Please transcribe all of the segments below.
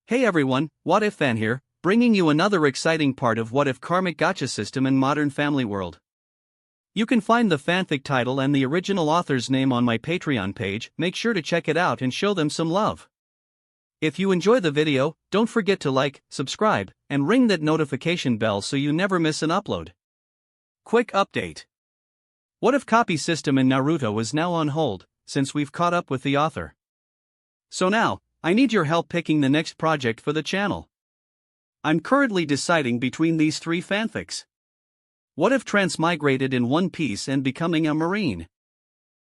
Hey everyone, What If Fan here, bringing you another exciting part of What If Karmic Gacha system in Modern Family World. You can find the fanfic title and the original author's name on my Patreon page. Make sure to check it out and show them some love. If you enjoy the video, don't forget to like, subscribe, and ring that notification bell so you never miss an upload. Quick update. What If copy system in Naruto is now on hold, since we've caught up with the author. So now, I need your help picking the next project for the channel. I'm currently deciding between these three fanfics. What if transmigrated in One Piece and becoming a marine?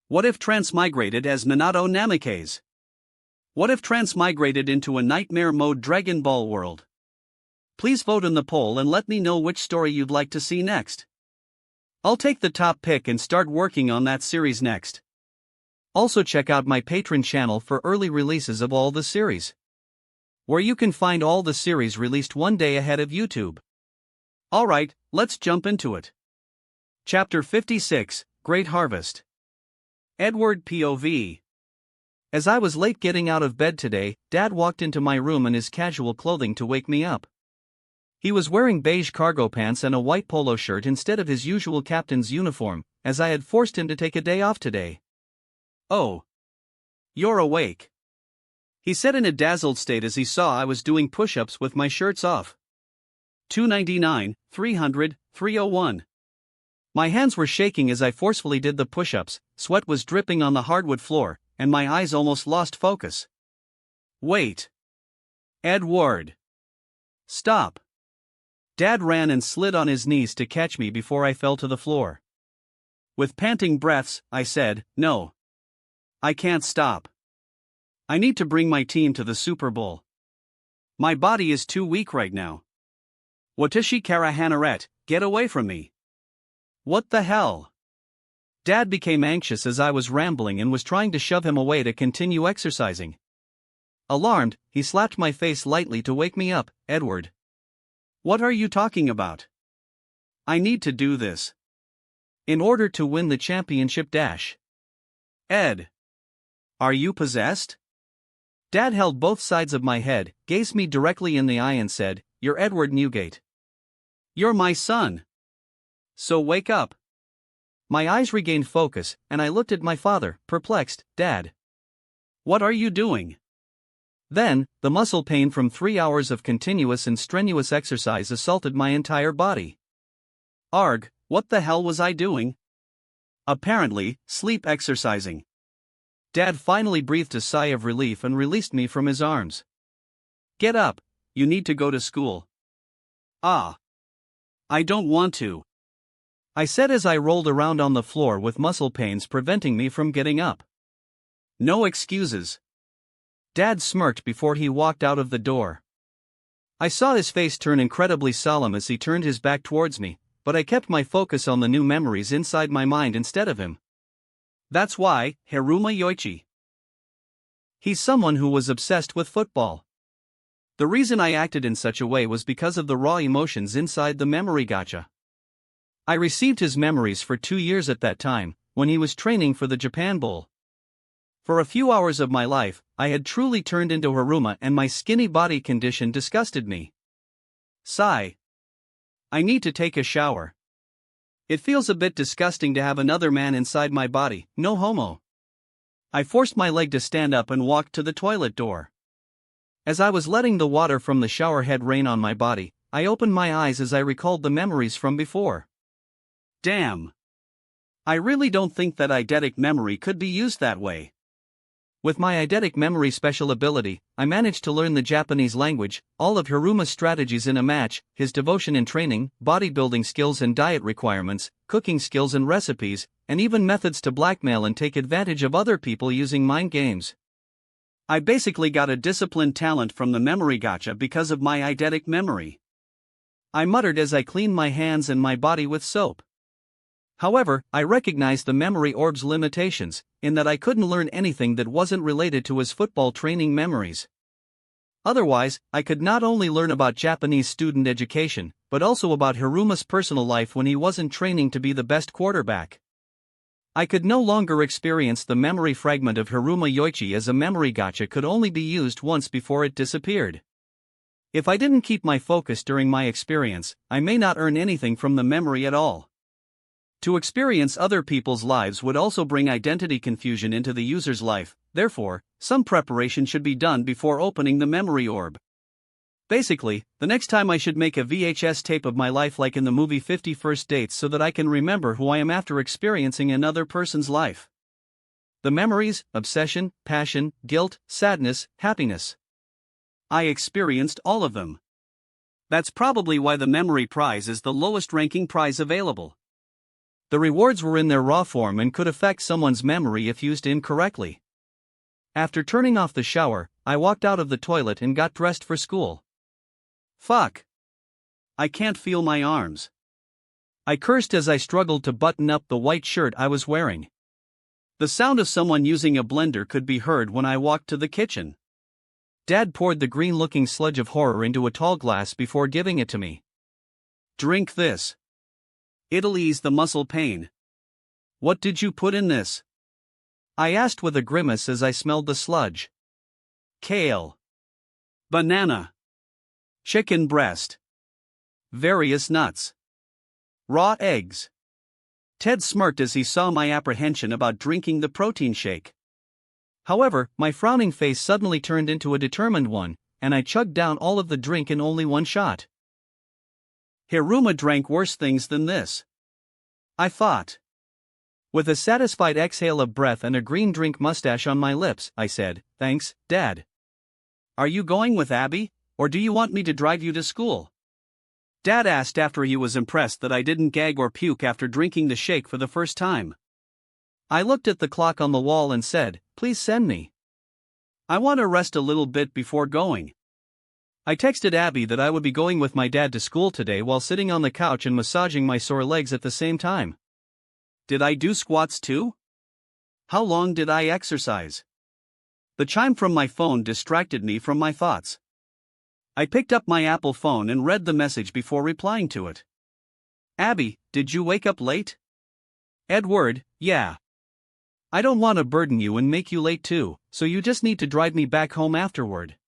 What if transmigrated as Minato Namikaze? What if transmigrated into a nightmare mode Dragon Ball world? Please vote in the poll and let me know which story you'd like to see next. I'll take the top pick and start working on that series next. Also check out my Patreon channel for early releases of all the series, where you can find all the series released one day ahead of YouTube. Alright, let's jump into it. Chapter 56, Great Harvest. Edward POV. As I was late getting out of bed today, Dad walked into my room in his casual clothing to wake me up. He was wearing beige cargo pants and a white polo shirt instead of his usual captain's uniform, as I had forced him to take a day off today. "Oh. You're awake," he said in a dazzled state as he saw I was doing push-ups with my shirts off. 299, 300, 301. My hands were shaking as I forcefully did the push-ups, sweat was dripping on the hardwood floor, and my eyes almost lost focus. "Wait. Edward. Stop." Dad ran and slid on his knees to catch me before I fell to the floor. With panting breaths, I said, "No. I can't stop. I need to bring my team to the Super Bowl. My body is too weak right now. Watashi kara hanaret, get away from me." "What the hell?" Dad became anxious as I was rambling and was trying to shove him away to continue exercising. Alarmed, he slapped my face lightly to wake me up. "Edward. What are you talking about? I need to do this. In order to win the championship dash. Ed. Are you possessed?" Dad held both sides of my head, gazed me directly in the eye and said, "You're Edward Newgate. You're my son. So wake up." My eyes regained focus, and I looked at my father, perplexed. "Dad. What are you doing?" Then, the muscle pain from 3 hours of continuous and strenuous exercise assaulted my entire body. Arg, what the hell was I doing? Apparently, sleep exercising. Dad finally breathed a sigh of relief and released me from his arms. "Get up, you need to go to school." "Ah. I don't want to," I said as I rolled around on the floor with muscle pains preventing me from getting up. "No excuses." Dad smirked before he walked out of the door. I saw his face turn incredibly solemn as he turned his back towards me, but I kept my focus on the new memories inside my mind instead of him. That's why, Hiruma Yoichi. He's someone who was obsessed with football. The reason I acted in such a way was because of the raw emotions inside the memory gacha. I received his memories for 2 years at that time, when he was training for the Japan Bowl. For a few hours of my life, I had truly turned into Hiruma and my skinny body condition disgusted me. Sigh. I need to take a shower. It feels a bit disgusting to have another man inside my body, no homo. I forced my leg to stand up and walked to the toilet door. As I was letting the water from the shower head rain on my body, I opened my eyes as I recalled the memories from before. Damn. I really don't think that eidetic memory could be used that way. With my eidetic memory special ability, I managed to learn the Japanese language, all of Hiruma's strategies in a match, his devotion in training, bodybuilding skills and diet requirements, cooking skills and recipes, and even methods to blackmail and take advantage of other people using mind games. I basically got a disciplined talent from the memory gacha because of my eidetic memory. I muttered as I cleaned my hands and my body with soap. However, I recognized the memory orb's limitations, in that I couldn't learn anything that wasn't related to his football training memories. Otherwise, I could not only learn about Japanese student education, but also about Hiruma's personal life when he wasn't training to be the best quarterback. I could no longer experience the memory fragment of Hiruma Yoichi as a memory gacha could only be used once before it disappeared. If I didn't keep my focus during my experience, I may not earn anything from the memory at all. To experience other people's lives would also bring identity confusion into the user's life, therefore, some preparation should be done before opening the memory orb. Basically, the next time I should make a VHS tape of my life like in the movie 50 First Dates so that I can remember who I am after experiencing another person's life. The memories, obsession, passion, guilt, sadness, happiness. I experienced all of them. That's probably why the memory prize is the lowest ranking prize available. The rewards were in their raw form and could affect someone's memory if used incorrectly. After turning off the shower, I walked out of the toilet and got dressed for school. Fuck. I can't feel my arms. I cursed as I struggled to button up the white shirt I was wearing. The sound of someone using a blender could be heard when I walked to the kitchen. Dad poured the green-looking sludge of horror into a tall glass before giving it to me. Drink this. It'll ease the muscle pain. What did you put in this? I asked with a grimace as I smelled the sludge. Kale. Banana. Chicken breast. Various nuts. Raw eggs. Ted smirked as he saw my apprehension about drinking the protein shake. However, my frowning face suddenly turned into a determined one, and I chugged down all of the drink in only one shot. Hiruma drank worse things than this. I thought. With a satisfied exhale of breath and a green drink mustache on my lips, I said, "Thanks, Dad." "Are you going with Abby, or do you want me to drive you to school?" Dad asked after he was impressed that I didn't gag or puke after drinking the shake for the first time. I looked at the clock on the wall and said, "Please send me. I want to rest a little bit before going." I texted Abby that I would be going with my dad to school today while sitting on the couch and massaging my sore legs at the same time. Did I do squats too? How long did I exercise? The chime from my phone distracted me from my thoughts. I picked up my Apple phone and read the message before replying to it. "Abby, did you wake up late?" Edward, "Yeah. I don't want to burden you and make you late too, so you just need to drive me back home afterward."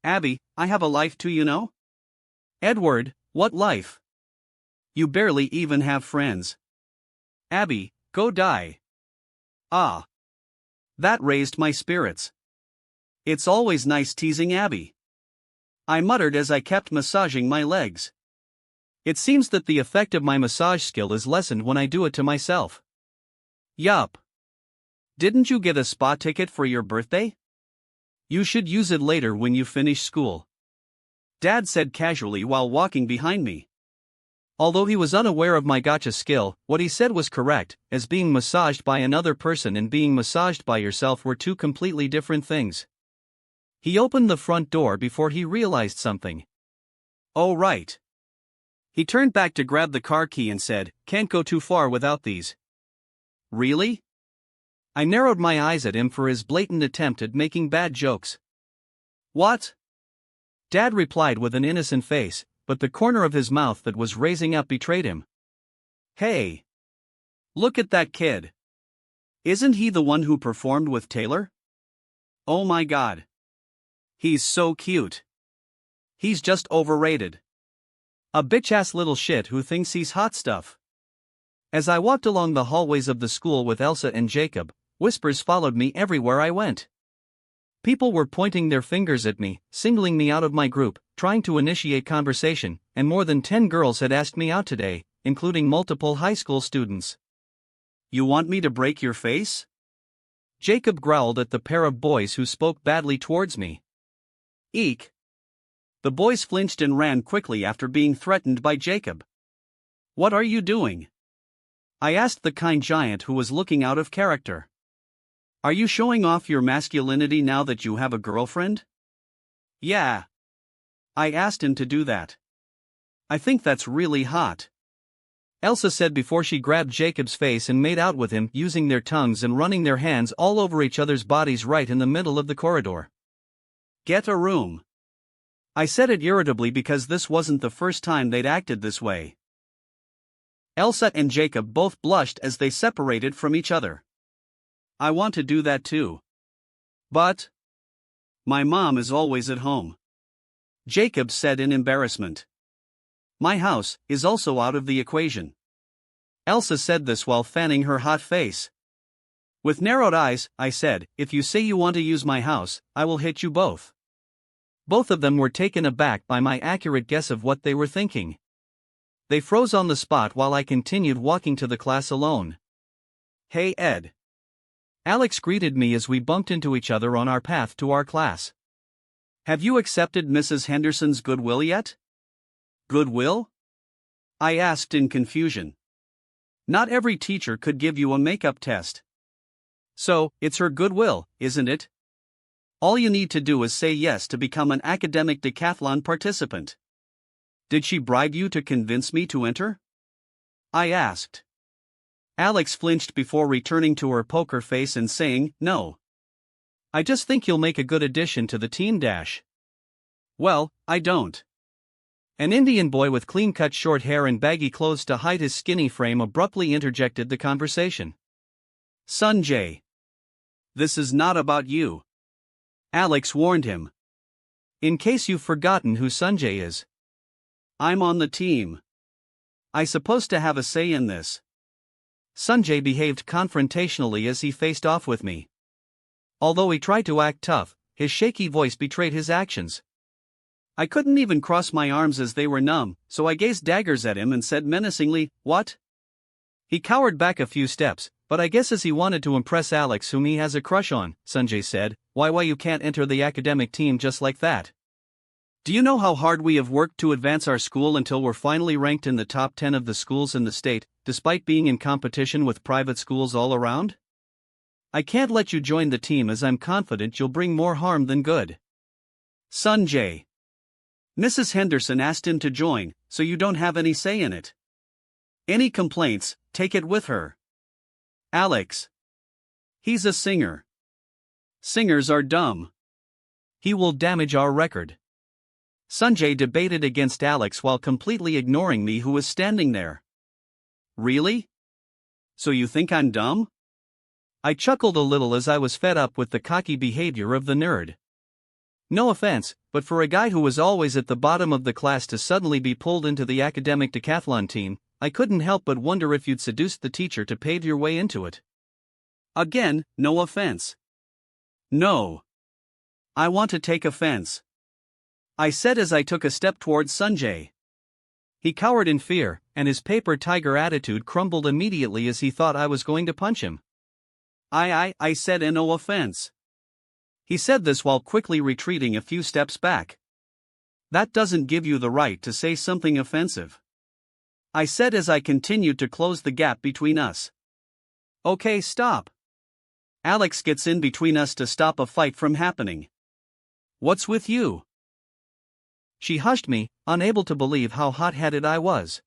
"Abby, I have a life too, you know." Edward, "What life? You barely even have friends." "Abby, go die." Ah. That raised my spirits. It's always nice teasing Abby. I muttered as I kept massaging my legs. It seems that the effect of my massage skill is lessened when I do it to myself. Yup. Didn't you get a spa ticket for your birthday? You should use it later when you finish school. Dad said casually while walking behind me. Although he was unaware of my gacha skill, what he said was correct, as being massaged by another person and being massaged by yourself were two completely different things. He opened the front door before he realized something. Oh right. He turned back to grab the car key and said, "Can't go too far without these." Really? I narrowed my eyes at him for his blatant attempt at making bad jokes. What? Dad replied with an innocent face, but the corner of his mouth that was raising up betrayed him. Hey! Look at that kid. Isn't he the one who performed with Taylor? Oh my god. He's so cute. He's just overrated. A bitch-ass little shit who thinks he's hot stuff. As I walked along the hallways of the school with Elsa and Jacob, whispers followed me everywhere I went. People were pointing their fingers at me, singling me out of my group, trying to initiate conversation, and more than 10 girls had asked me out today, including multiple high school students. You want me to break your face? Jacob growled at the pair of boys who spoke badly towards me. Eek. The boys flinched and ran quickly after being threatened by Jacob. What are you doing? I asked the kind giant who was looking out of character. Are you showing off your masculinity now that you have a girlfriend? Yeah. I asked him to do that. I think that's really hot. Elsa said before she grabbed Jacob's face and made out with him, using their tongues and running their hands all over each other's bodies right in the middle of the corridor. Get a room. I said it irritably because this wasn't the first time they'd acted this way. Elsa and Jacob both blushed as they separated from each other. I want to do that too. But my mom is always at home. Jacob said in embarrassment. My house is also out of the equation. Elsa said this while fanning her hot face. With narrowed eyes, I said, if you say you want to use my house, I will hit you both. Both of them were taken aback by my accurate guess of what they were thinking. They froze on the spot while I continued walking to the class alone. Hey Ed. Alex greeted me as we bumped into each other on our path to our class. Have you accepted Mrs. Henderson's goodwill yet? Goodwill? I asked in confusion. Not every teacher could give you a makeup test. So, it's her goodwill, isn't it? All you need to do is say yes to become an academic decathlon participant. Did she bribe you to convince me to enter? I asked. Alex flinched before returning to her poker face and saying, no. I just think you'll make a good addition to the team. Well, I don't. An Indian boy with clean-cut short hair and baggy clothes to hide his skinny frame abruptly interjected the conversation. Sanjay. This is not about you. Alex warned him. In case you've forgotten who Sanjay is. I'm on the team. I supposed to have a say in this. Sanjay behaved confrontationally as he faced off with me. Although he tried to act tough, his shaky voice betrayed his actions. I couldn't even cross my arms as they were numb, so I gazed daggers at him and said menacingly, what? He cowered back a few steps, but I guess as he wanted to impress Alex, whom he has a crush on. Sanjay said, why you can't enter the academic team just like that? Do you know how hard we have worked to advance our school until we're finally ranked in the top 10 of the schools in the state, despite being in competition with private schools all around? I can't let you join the team as I'm confident you'll bring more harm than good. Sanjay. Mrs. Henderson asked him to join, so you don't have any say in it. Any complaints, take it with her. Alex. He's a singer. Singers are dumb. He will damage our record. Sanjay debated against Alex while completely ignoring me, who was standing there. Really? So you think I'm dumb? I chuckled a little as I was fed up with the cocky behavior of the nerd. No offense, but for a guy who was always at the bottom of the class to suddenly be pulled into the academic decathlon team, I couldn't help but wonder if you'd seduced the teacher to pave your way into it. Again, no offense. No. I want to take offense. I said as I took a step towards Sanjay. He cowered in fear, and his paper tiger attitude crumbled immediately as he thought I was going to punch him. I said no offense. He said this while quickly retreating a few steps back. That doesn't give you the right to say something offensive. I said as I continued to close the gap between us. Okay, stop. Alex gets in between us to stop a fight from happening. What's with you? She hushed me, unable to believe how hot-headed I was.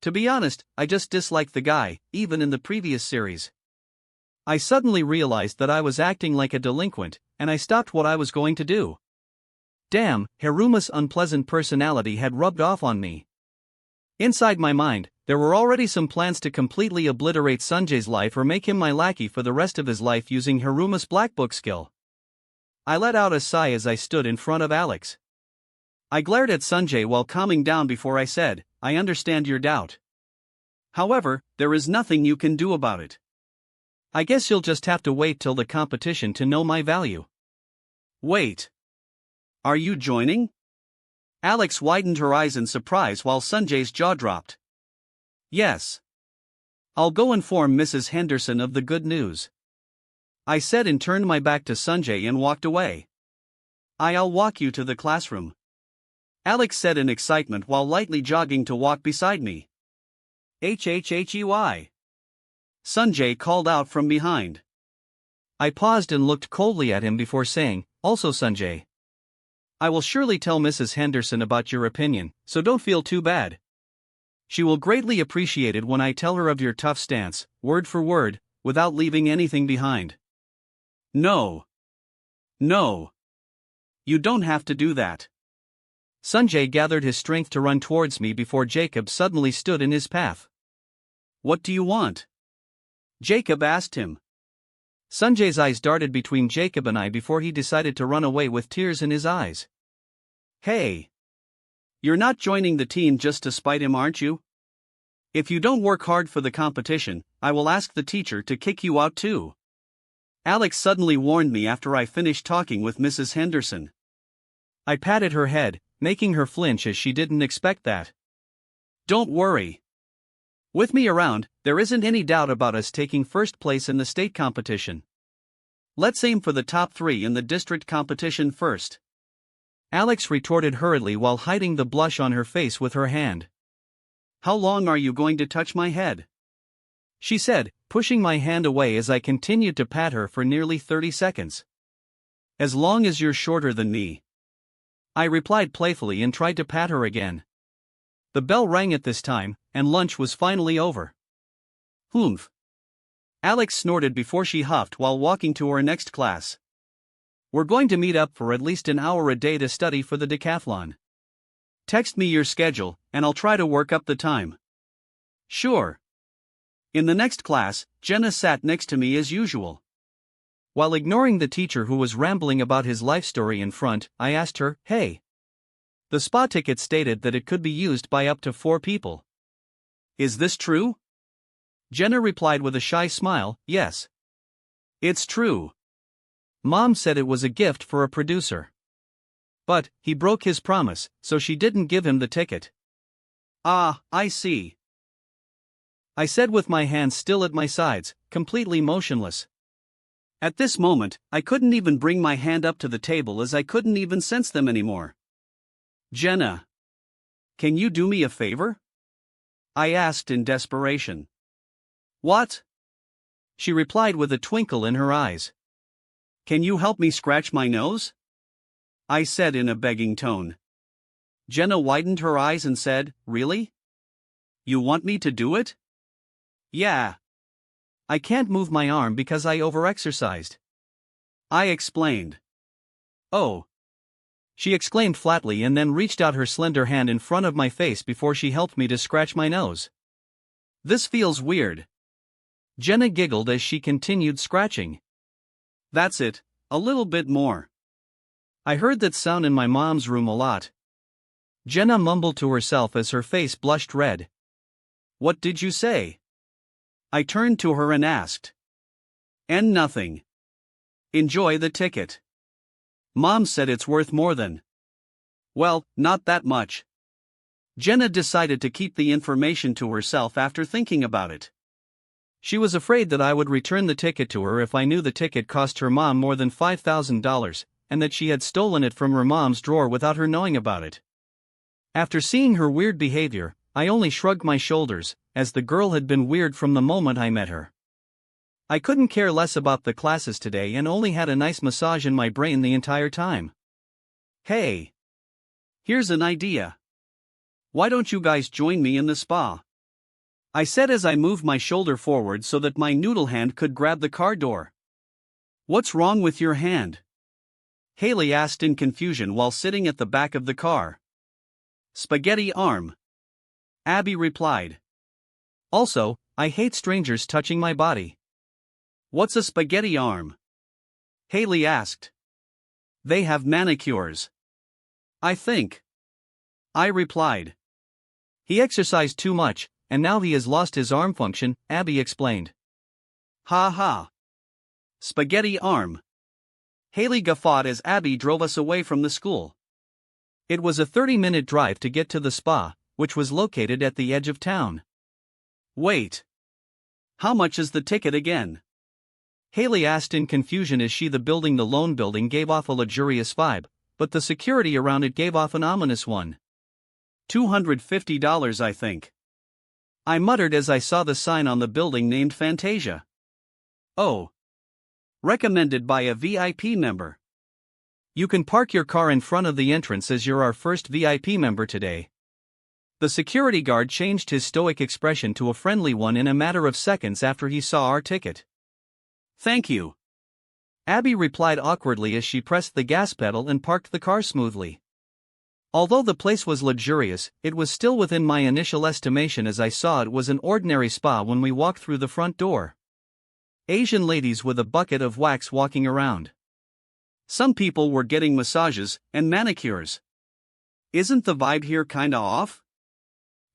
To be honest, I just disliked the guy, even in the previous series. I suddenly realized that I was acting like a delinquent, and I stopped what I was going to do. Damn, Haruma's unpleasant personality had rubbed off on me. Inside my mind, there were already some plans to completely obliterate Sanjay's life or make him my lackey for the rest of his life using Haruma's black book skill. I let out a sigh as I stood in front of Alex. I glared at Sanjay while calming down before I said, I understand your doubt. However, there is nothing you can do about it. I guess you'll just have to wait till the competition to know my value. Wait. Are you joining? Alex widened her eyes in surprise while Sanjay's jaw dropped. Yes. I'll go inform Mrs. Henderson of the good news. I said and turned my back to Sanjay and walked away. I'll walk you to the classroom. Alex said in excitement while lightly jogging to walk beside me. Hey. Sanjay called out from behind. I paused and looked coldly at him before saying, also Sanjay. I will surely tell Mrs. Henderson about your opinion, so don't feel too bad. She will greatly appreciate it when I tell her of your tough stance, word for word, without leaving anything behind. No. You don't have to do that. Sanjay gathered his strength to run towards me before Jacob suddenly stood in his path. What do you want? Jacob asked him. Sanjay's eyes darted between Jacob and I before he decided to run away with tears in his eyes. Hey! You're not joining the team just to spite him, aren't you? If you don't work hard for the competition, I will ask the teacher to kick you out too. Alex suddenly warned me after I finished talking with Mrs. Henderson. I patted her head, making her flinch as she didn't expect that. Don't worry. With me around, there isn't any doubt about us taking first place in the state competition. Let's aim for the top 3 in the district competition first. Alex retorted hurriedly while hiding the blush on her face with her hand. How long are you going to touch my head? She said, pushing my hand away as I continued to pat her for nearly 30 seconds. As long as you're shorter than me. I replied playfully and tried to pat her again. The bell rang at this time, and lunch was finally over. Humph. Alex snorted before she huffed while walking to her next class. We're going to meet up for at least an hour a day to study for the decathlon. Text me your schedule, and I'll try to work up the time. Sure. In the next class, Jenna sat next to me as usual. While ignoring the teacher who was rambling about his life story in front, I asked her, hey. The spa ticket stated that it could be used by up to 4 people. Is this true? Jenna replied with a shy smile, yes. It's true. Mom said it was a gift for a producer. But, he broke his promise, so she didn't give him the ticket. Ah, I see. I said with my hands still at my sides, completely motionless. At this moment, I couldn't even bring my hand up to the table as I couldn't even sense them anymore. Jenna. Can you do me a favor? I asked in desperation. What? She replied with a twinkle in her eyes. Can you help me scratch my nose? I said in a begging tone. Jenna widened her eyes and said, really? You want me to do it? Yeah. I can't move my arm because I overexercised. I explained. Oh. She exclaimed flatly and then reached out her slender hand in front of my face before she helped me to scratch my nose. This feels weird. Jenna giggled as she continued scratching. That's it, a little bit more. I heard that sound in my mom's room a lot. Jenna mumbled to herself as her face blushed red. What did you say? I turned to her and asked. And nothing. Enjoy the ticket. Mom said it's worth more than. Well, not that much. Jenna decided to keep the information to herself after thinking about it. She was afraid that I would return the ticket to her if I knew the ticket cost her mom more than $5,000, and that she had stolen it from her mom's drawer without her knowing about it. After seeing her weird behavior, I only shrugged my shoulders, as the girl had been weird from the moment I met her. I couldn't care less about the classes today and only had a nice massage in my brain the entire time. Hey! Here's an idea. Why don't you guys join me in the spa? I said as I moved my shoulder forward so that my noodle hand could grab the car door. What's wrong with your hand? Haley asked in confusion while sitting at the back of the car. Spaghetti arm. Abby replied. Also, I hate strangers touching my body. What's a spaghetti arm? Haley asked. They have manicures. I think. I replied. He exercised too much, and now he has lost his arm function, Abby explained. Ha ha. Spaghetti arm. Haley guffawed as Abby drove us away from the school. It was a 30-minute drive to get to the spa, which was located at the edge of town. Wait. How much is the ticket again? Haley asked in confusion as the lone building gave off a luxurious vibe, but the security around it gave off an ominous one. $250 I think. I muttered as I saw the sign on the building named Fantasia. Oh. Recommended by a VIP member. You can park your car in front of the entrance as you're our first VIP member today. The security guard changed his stoic expression to a friendly one in a matter of seconds after he saw our ticket. Thank you. Abby replied awkwardly as she pressed the gas pedal and parked the car smoothly. Although the place was luxurious, it was still within my initial estimation as I saw it was an ordinary spa when we walked through the front door. Asian ladies with a bucket of wax walking around. Some people were getting massages and manicures. Isn't the vibe here kinda off?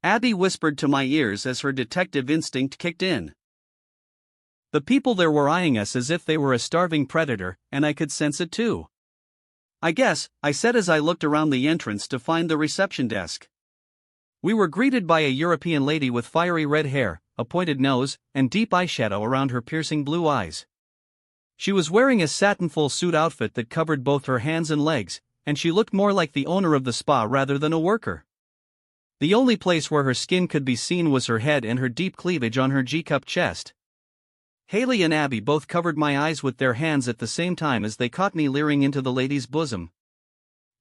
Abby whispered to my ears as her detective instinct kicked in. The people there were eyeing us as if they were a starving predator, and I could sense it too. I guess, I said as I looked around the entrance to find the reception desk. We were greeted by a European lady with fiery red hair, a pointed nose, and deep eyeshadow around her piercing blue eyes. She was wearing a satin full suit outfit that covered both her hands and legs, and she looked more like the owner of the spa rather than a worker. The only place where her skin could be seen was her head and her deep cleavage on her G-cup chest. Haley and Abby both covered my eyes with their hands at the same time as they caught me leering into the lady's bosom.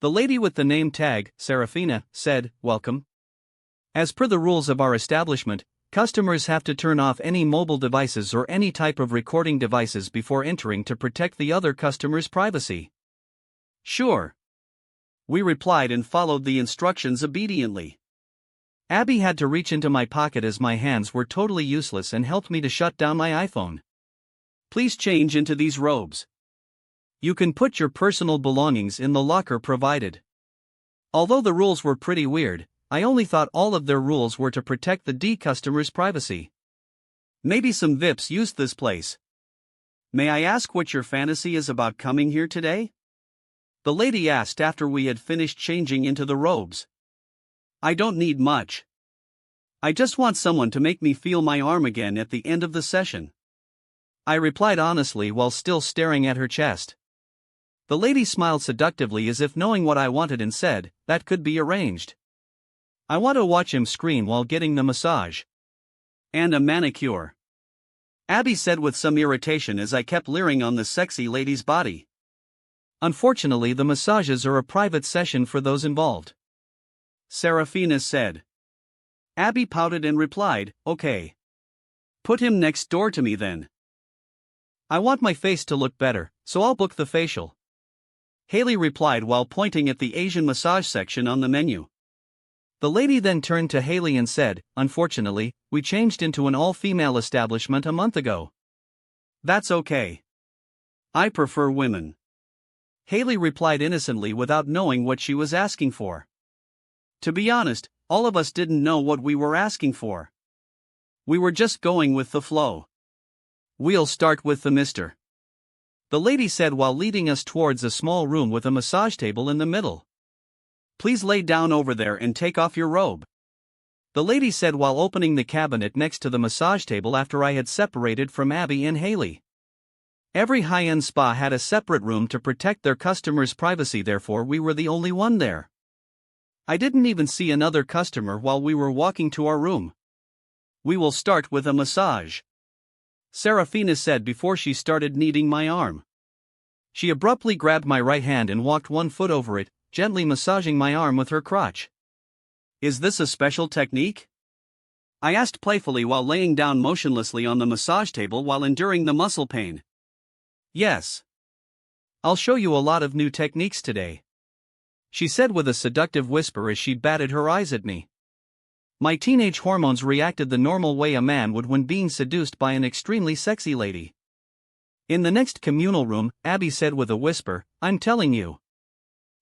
The lady with the name tag, Serafina, said, "Welcome. As per the rules of our establishment, customers have to turn off any mobile devices or any type of recording devices before entering to protect the other customer's privacy." "Sure," we replied and followed the instructions obediently. Abby had to reach into my pocket as my hands were totally useless and helped me to shut down my iPhone. "Please change into these robes. You can put your personal belongings in the locker provided." Although the rules were pretty weird, I only thought all of their rules were to protect the D customer's privacy. Maybe some VIPs used this place. "May I ask what your fantasy is about coming here today?" the lady asked after we had finished changing into the robes. "I don't need much. I just want someone to make me feel my arm again at the end of the session," I replied honestly while still staring at her chest. The lady smiled seductively as if knowing what I wanted and said, "That could be arranged. I want to watch him scream while getting the massage. And a manicure," Abby said with some irritation as I kept leering on the sexy lady's body. "Unfortunately, the massages are a private session for those involved," Serafina said. Abby pouted and replied, "Okay. Put him next door to me then. I want my face to look better, so I'll book the facial," Haley replied while pointing at the Asian massage section on the menu. The lady then turned to Haley and said, "Unfortunately, we changed into an all-female establishment a month ago." "That's okay. I prefer women," Haley replied innocently without knowing what she was asking for. To be honest, all of us didn't know what we were asking for. We were just going with the flow. "We'll start with the mister," the lady said while leading us towards a small room with a massage table in the middle. "Please lay down over there and take off your robe," the lady said while opening the cabinet next to the massage table after I had separated from Abby and Haley. Every high-end spa had a separate room to protect their customers' privacy, therefore we were the only one there. I didn't even see another customer while we were walking to our room. "We will start with a massage," Serafina said before she started kneading my arm. She abruptly grabbed my right hand and walked one foot over it, gently massaging my arm with her crotch. "Is this a special technique?" I asked playfully while laying down motionlessly on the massage table while enduring the muscle pain. "Yes. I'll show you a lot of new techniques today," she said with a seductive whisper as she batted her eyes at me. My teenage hormones reacted the normal way a man would when being seduced by an extremely sexy lady. In the next communal room, Abby said with a whisper, "I'm telling you,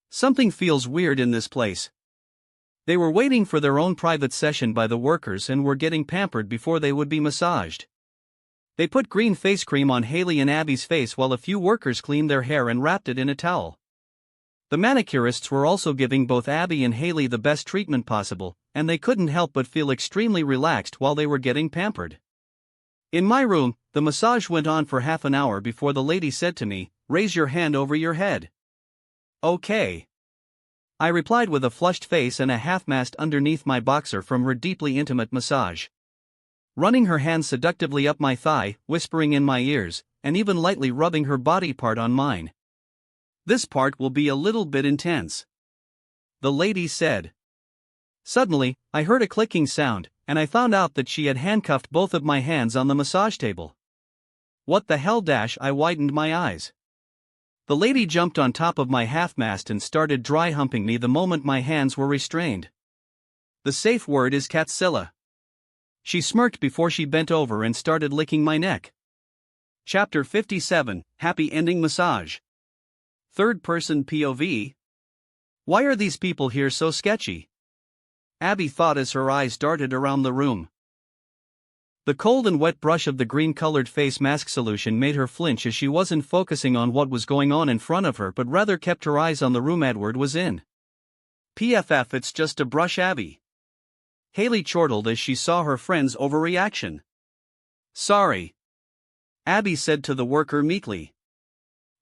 something feels weird in this place." They were waiting for their own private session by the workers and were getting pampered before they would be massaged. They put green face cream on Haley and Abby's face while a few workers cleaned their hair and wrapped it in a towel. The manicurists were also giving both Abby and Haley the best treatment possible, and they couldn't help but feel extremely relaxed while they were getting pampered. In my room, the massage went on for half an hour before the lady said to me, "Raise your hand over your head." "Okay," I replied with a flushed face and a half-mast underneath my boxer from her deeply intimate massage. Running her hand seductively up my thigh, whispering in my ears, and even lightly rubbing her body part on mine. "This part will be a little bit intense," the lady said. Suddenly, I heard a clicking sound, and I found out that she had handcuffed both of my hands on the massage table. "What the hell?" I widened my eyes. The lady jumped on top of my half-mast and started dry humping me the moment my hands were restrained. The safe word is Catsilla. She smirked before she bent over and started licking my neck. Chapter 57, Happy Ending Massage. Third-person POV. Why are these people here so sketchy? Abby thought as her eyes darted around the room. The cold and wet brush of the green-colored face mask solution made her flinch as she wasn't focusing on what was going on in front of her but rather kept her eyes on the room Edward was in. PFF, it's just a brush, Abby. Haley chortled as she saw her friend's overreaction. Sorry, Abby said to the worker meekly.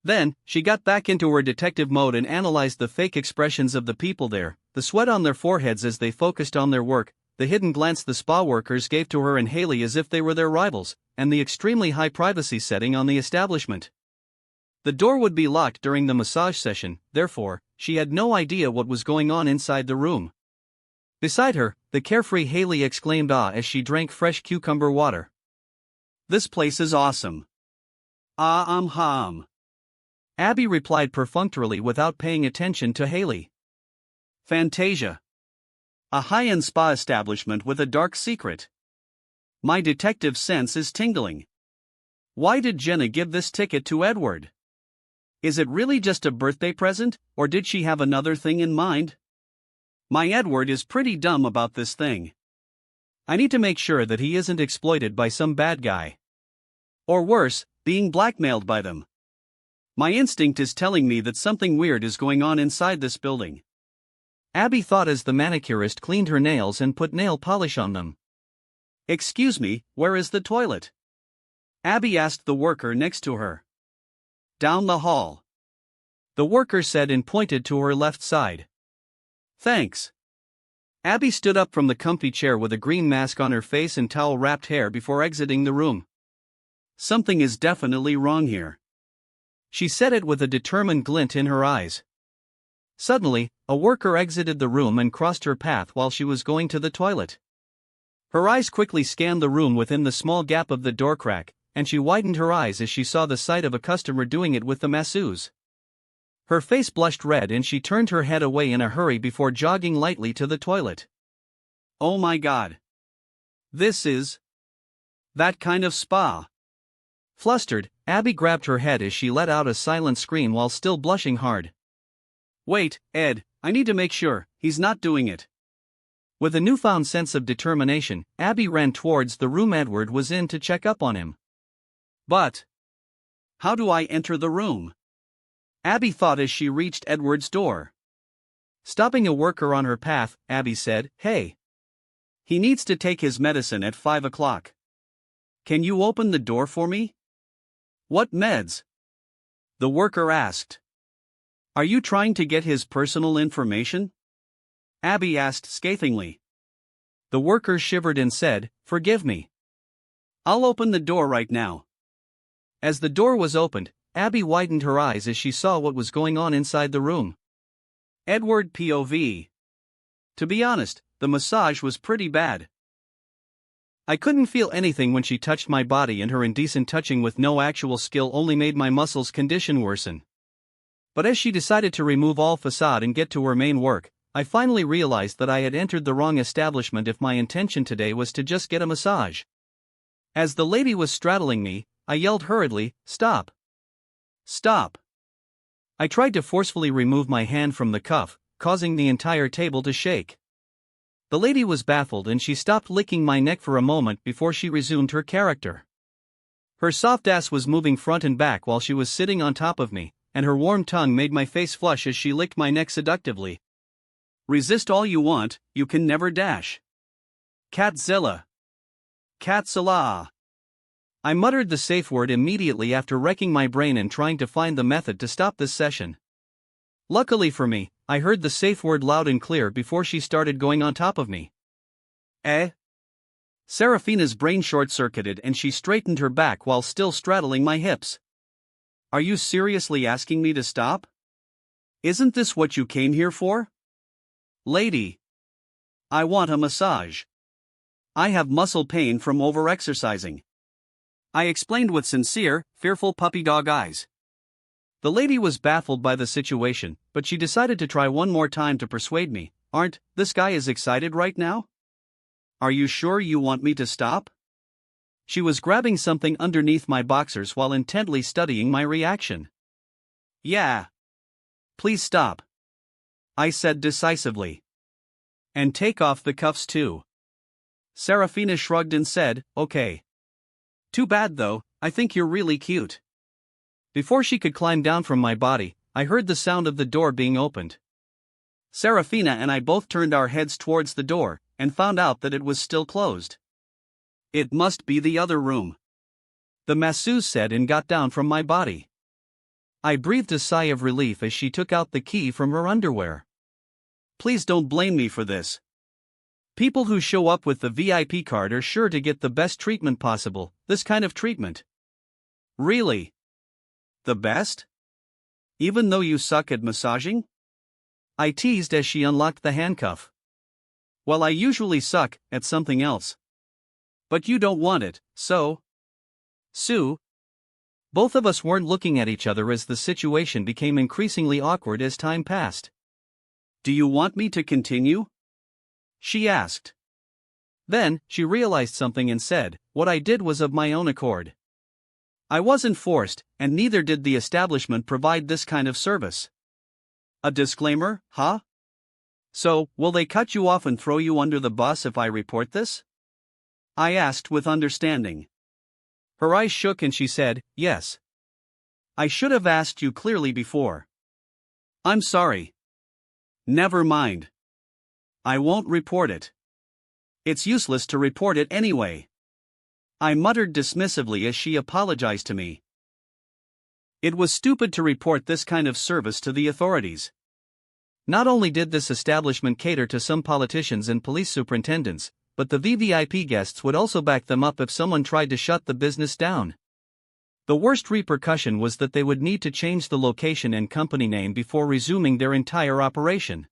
Then, she got back into her detective mode and analyzed the fake expressions of the people there, the sweat on their foreheads as they focused on their work, the hidden glance the spa workers gave to her and Haley as if they were their rivals, and the extremely high privacy setting on the establishment. The door would be locked during the massage session, therefore, she had no idea what was going on inside the room. Beside her, the carefree Haley exclaimed ah as she drank fresh cucumber water. This place is awesome. Abby replied perfunctorily without paying attention to Haley. Fantasia. A high-end spa establishment with a dark secret. My detective sense is tingling. Why did Jenna give this ticket to Edward? Is it really just a birthday present, or did she have another thing in mind? My Edward is pretty dumb about this thing. I need to make sure that he isn't exploited by some bad guy. Or worse, being blackmailed by them. My instinct is telling me that something weird is going on inside this building. Abby thought as the manicurist cleaned her nails and put nail polish on them. Excuse me, where is the toilet? Abby asked the worker next to her. Down the hall. The worker said and pointed to her left side. Thanks. Abby stood up from the comfy chair with a green mask on her face and towel-wrapped hair before exiting the room. Something is definitely wrong here. She said it with a determined glint in her eyes. Suddenly, a worker exited the room and crossed her path while she was going to the toilet. Her eyes quickly scanned the room within the small gap of the door crack, and she widened her eyes as she saw the sight of a customer doing it with the masseuse. Her face blushed red and she turned her head away in a hurry before jogging lightly to the toilet. Oh my God. This is that kind of spa. Flustered, Abby grabbed her head as she let out a silent scream while still blushing hard. Wait, Ed, I need to make sure he's not doing it. With a newfound sense of determination, Abby ran towards the room Edward was in to check up on him. But how do I enter the room? Abby thought as she reached Edward's door. Stopping a worker on her path, Abby said, Hey. He needs to take his medicine at 5 o'clock. Can you open the door for me? What meds? The worker asked. Are you trying to get his personal information? Abby asked scathingly. The worker shivered and said, Forgive me. I'll open the door right now. As the door was opened, Abby widened her eyes as she saw what was going on inside the room. Edward POV. To be honest, the massage was pretty bad. I couldn't feel anything when she touched my body, and her indecent touching with no actual skill only made my muscles' condition worsen. But as she decided to remove all facade and get to her main work, I finally realized that I had entered the wrong establishment if my intention today was to just get a massage. As the lady was straddling me, I yelled hurriedly, Stop! Stop! I tried to forcefully remove my hand from the cuff, causing the entire table to shake. The lady was baffled and she stopped licking my neck for a moment before she resumed her character. Her soft ass was moving front and back while she was sitting on top of me, and her warm tongue made my face flush as she licked my neck seductively. Resist all you want, you can never dash. Catzilla. Catzilla. I muttered the safe word immediately after wrecking my brain and trying to find the method to stop this session. Luckily for me, I heard the safe word loud and clear before she started going on top of me. Serafina's brain short-circuited and she straightened her back while still straddling my hips. Are you seriously asking me to stop? Isn't this what you came here for? Lady. I want a massage. I have muscle pain from overexercising. I explained with sincere, fearful puppy dog eyes. The lady was baffled by the situation, but she decided to try one more time to persuade me. This guy is excited right now? Are you sure you want me to stop? She was grabbing something underneath my boxers while intently studying my reaction. Yeah. Please stop. I said decisively. And take off the cuffs too. Serafina shrugged and said, okay. Too bad though, I think you're really cute. Before she could climb down from my body, I heard the sound of the door being opened. Serafina and I both turned our heads towards the door, and found out that it was still closed. It must be the other room, the masseuse said and got down from my body. I breathed a sigh of relief as she took out the key from her underwear. Please don't blame me for this. People who show up with the VIP card are sure to get the best treatment possible, this kind of treatment. Really? The best? Even though you suck at massaging? I teased as she unlocked the handcuff. Well, I usually suck at something else. But you don't want it, so? Sue? Both of us weren't looking at each other as the situation became increasingly awkward as time passed. Do you want me to continue? She asked. Then, she realized something and said, what I did was of my own accord. I wasn't forced, and neither did the establishment provide this kind of service. A disclaimer, huh? So, will they cut you off and throw you under the bus if I report this? I asked with understanding. Her eyes shook and she said, yes. I should have asked you clearly before. I'm sorry. Never mind. I won't report it. It's useless to report it anyway. I muttered dismissively as she apologized to me. It was stupid to report this kind of service to the authorities. Not only did this establishment cater to some politicians and police superintendents, but the VVIP guests would also back them up if someone tried to shut the business down. The worst repercussion was that they would need to change the location and company name before resuming their entire operation.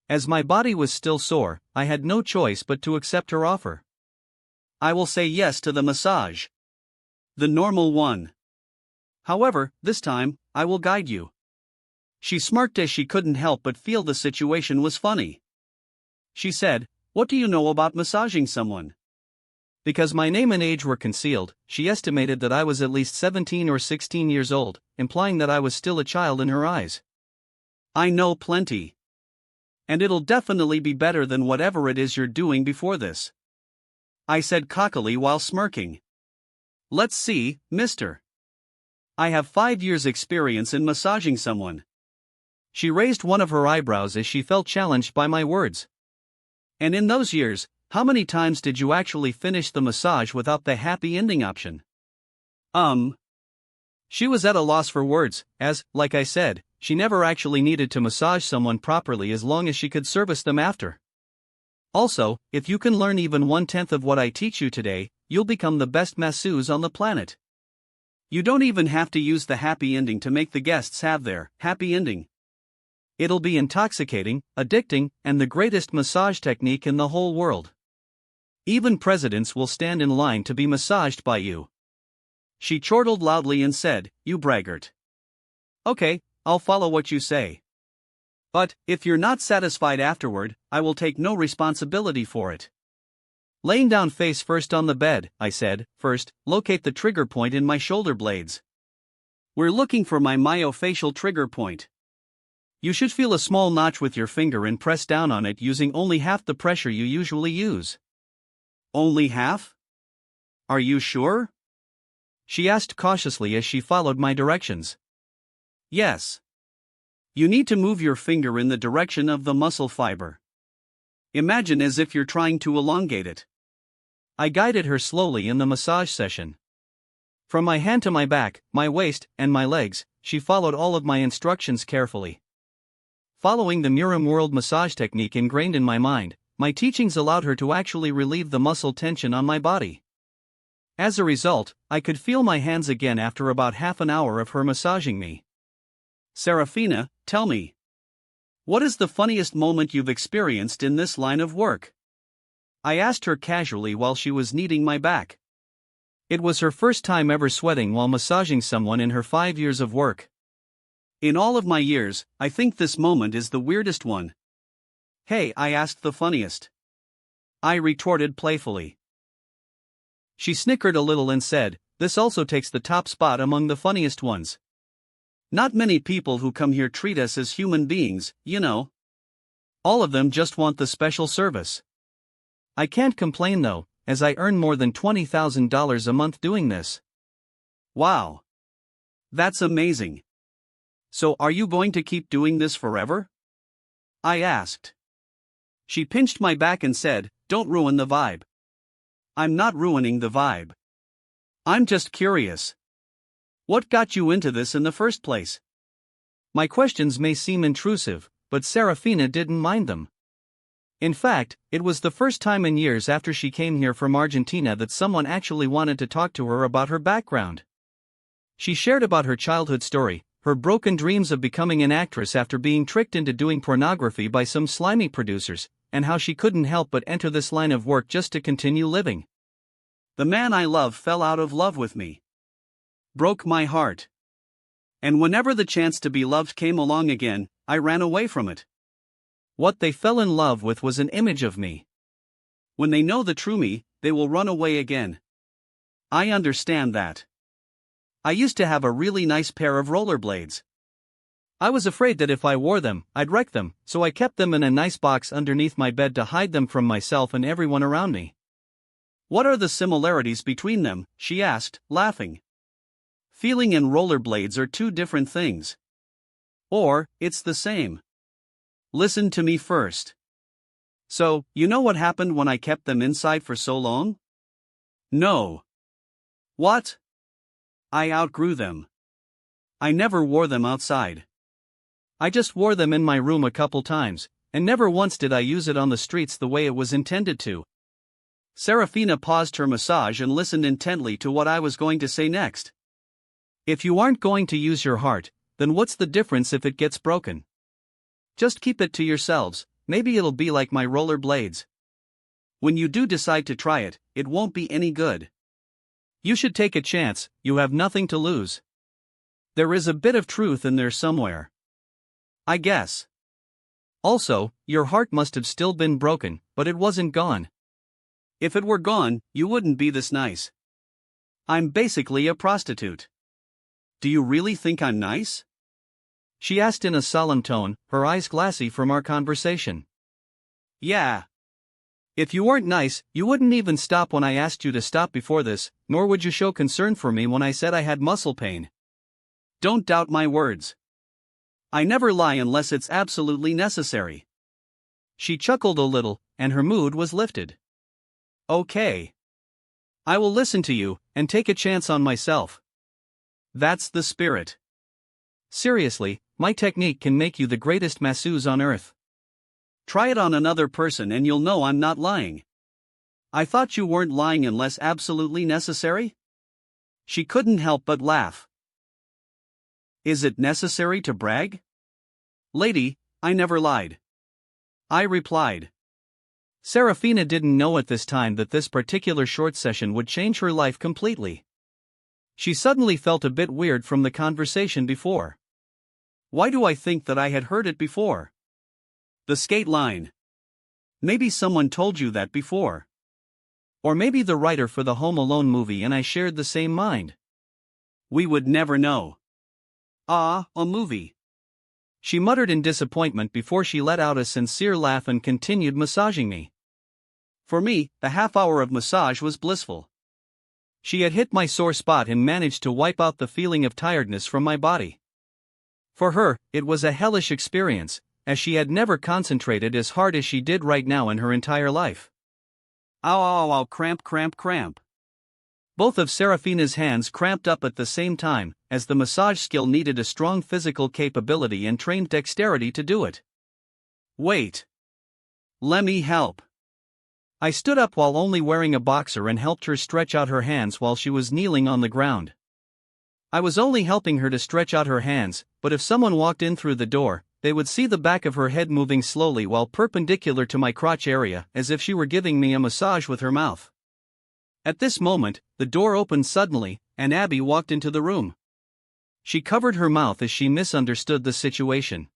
As my body was still sore, I had no choice but to accept her offer. I will say yes to the massage. The normal one. However, this time, I will guide you. She smirked as she couldn't help but feel the situation was funny. She said, what do you know about massaging someone? Because my name and age were concealed, she estimated that I was at least 17 or 16 years old, implying that I was still a child in her eyes. I know plenty. And it'll definitely be better than whatever it is you're doing before this. I said cockily while smirking. Let's see, mister. I have 5 years' experience in massaging someone. She raised one of her eyebrows as she felt challenged by my words. And in those years, how many times did you actually finish the massage without the happy ending option? She was at a loss for words, as, like I said, she never actually needed to massage someone properly as long as she could service them after. Also, if you can learn even 1/10 of what I teach you today, you'll become the best masseuse on the planet. You don't even have to use the happy ending to make the guests have their happy ending. It'll be intoxicating, addicting, and the greatest massage technique in the whole world. Even presidents will stand in line to be massaged by you. She chortled loudly and said, you braggart. Okay, I'll follow what you say. But, if you're not satisfied afterward, I will take no responsibility for it. Laying down face first on the bed, I said, first, locate the trigger point in my shoulder blades. We're looking for my myofascial trigger point. You should feel a small notch with your finger and press down on it using only half the pressure you usually use. Only half? Are you sure? She asked cautiously as she followed my directions. Yes. You need to move your finger in the direction of the muscle fiber. Imagine as if you're trying to elongate it. I guided her slowly in the massage session. From my hand to my back, my waist, and my legs, she followed all of my instructions carefully. Following the Murim World massage technique ingrained in my mind, my teachings allowed her to actually relieve the muscle tension on my body. As a result, I could feel my hands again after about half an hour of her massaging me. Serafina, tell me. What is the funniest moment you've experienced in this line of work? I asked her casually while she was kneading my back. It was her first time ever sweating while massaging someone in her 5 years of work. In all of my years, I think this moment is the weirdest one. Hey, I asked the funniest. I retorted playfully. She snickered a little and said, this also takes the top spot among the funniest ones. Not many people who come here treat us as human beings, you know. All of them just want the special service. I can't complain though, as I earn more than $20,000 a month doing this. Wow. That's amazing. So are you going to keep doing this forever? I asked. She pinched my back and said, "Don't ruin the vibe." I'm not ruining the vibe. I'm just curious. What got you into this in the first place? My questions may seem intrusive, but Serafina didn't mind them. In fact, it was the first time in years after she came here from Argentina that someone actually wanted to talk to her about her background. She shared about her childhood story, her broken dreams of becoming an actress after being tricked into doing pornography by some slimy producers, and how she couldn't help but enter this line of work just to continue living. The man I love fell out of love with me. Broke my heart. And whenever the chance to be loved came along again, I ran away from it. What they fell in love with was an image of me. When they know the true me, they will run away again. I understand that. I used to have a really nice pair of rollerblades. I was afraid that if I wore them, I'd wreck them, so I kept them in a nice box underneath my bed to hide them from myself and everyone around me. What are the similarities between them? She asked, laughing. Feeling and rollerblades are two different things. Or, it's the same. Listen to me first. So, you know what happened when I kept them inside for so long? No. What? I outgrew them. I never wore them outside. I just wore them in my room a couple times, and never once did I use it on the streets the way it was intended to. Serafina paused her massage and listened intently to what I was going to say next. If you aren't going to use your heart, then what's the difference if it gets broken? Just keep it to yourselves, maybe it'll be like my rollerblades. When you do decide to try it, it won't be any good. You should take a chance, you have nothing to lose. There is a bit of truth in there somewhere. I guess. Also, your heart must have still been broken, but it wasn't gone. If it were gone, you wouldn't be this nice. I'm basically a prostitute. Do you really think I'm nice? She asked in a solemn tone, her eyes glassy from our conversation. Yeah. If you weren't nice, you wouldn't even stop when I asked you to stop before this, nor would you show concern for me when I said I had muscle pain. Don't doubt my words. I never lie unless it's absolutely necessary. She chuckled a little, and her mood was lifted. Okay. I will listen to you, and take a chance on myself. That's the spirit. Seriously, my technique can make you the greatest masseuse on earth. Try it on another person and you'll know I'm not lying. I thought you weren't lying unless absolutely necessary? She couldn't help but laugh. Is it necessary to brag? Lady, I never lied. I replied. Serafina didn't know at this time that this particular short session would change her life completely. She suddenly felt a bit weird from the conversation before. Why do I think that I had heard it before? The skate line. Maybe someone told you that before. Or maybe the writer for the Home Alone movie and I shared the same mind. We would never know. Ah, a movie. She muttered in disappointment before she let out a sincere laugh and continued massaging me. For me, the half-hour of massage was blissful. She had hit my sore spot and managed to wipe out the feeling of tiredness from my body. For her, it was a hellish experience, as she had never concentrated as hard as she did right now in her entire life. Ow, ow, ow, ow, cramp, cramp, cramp. Both of Serafina's hands cramped up at the same time, as the massage skill needed a strong physical capability and trained dexterity to do it. Wait. Let me help. I stood up while only wearing a boxer and helped her stretch out her hands while she was kneeling on the ground. I was only helping her to stretch out her hands, but if someone walked in through the door, they would see the back of her head moving slowly while perpendicular to my crotch area, as if she were giving me a massage with her mouth. At this moment, the door opened suddenly, and Abby walked into the room. She covered her mouth as she misunderstood the situation.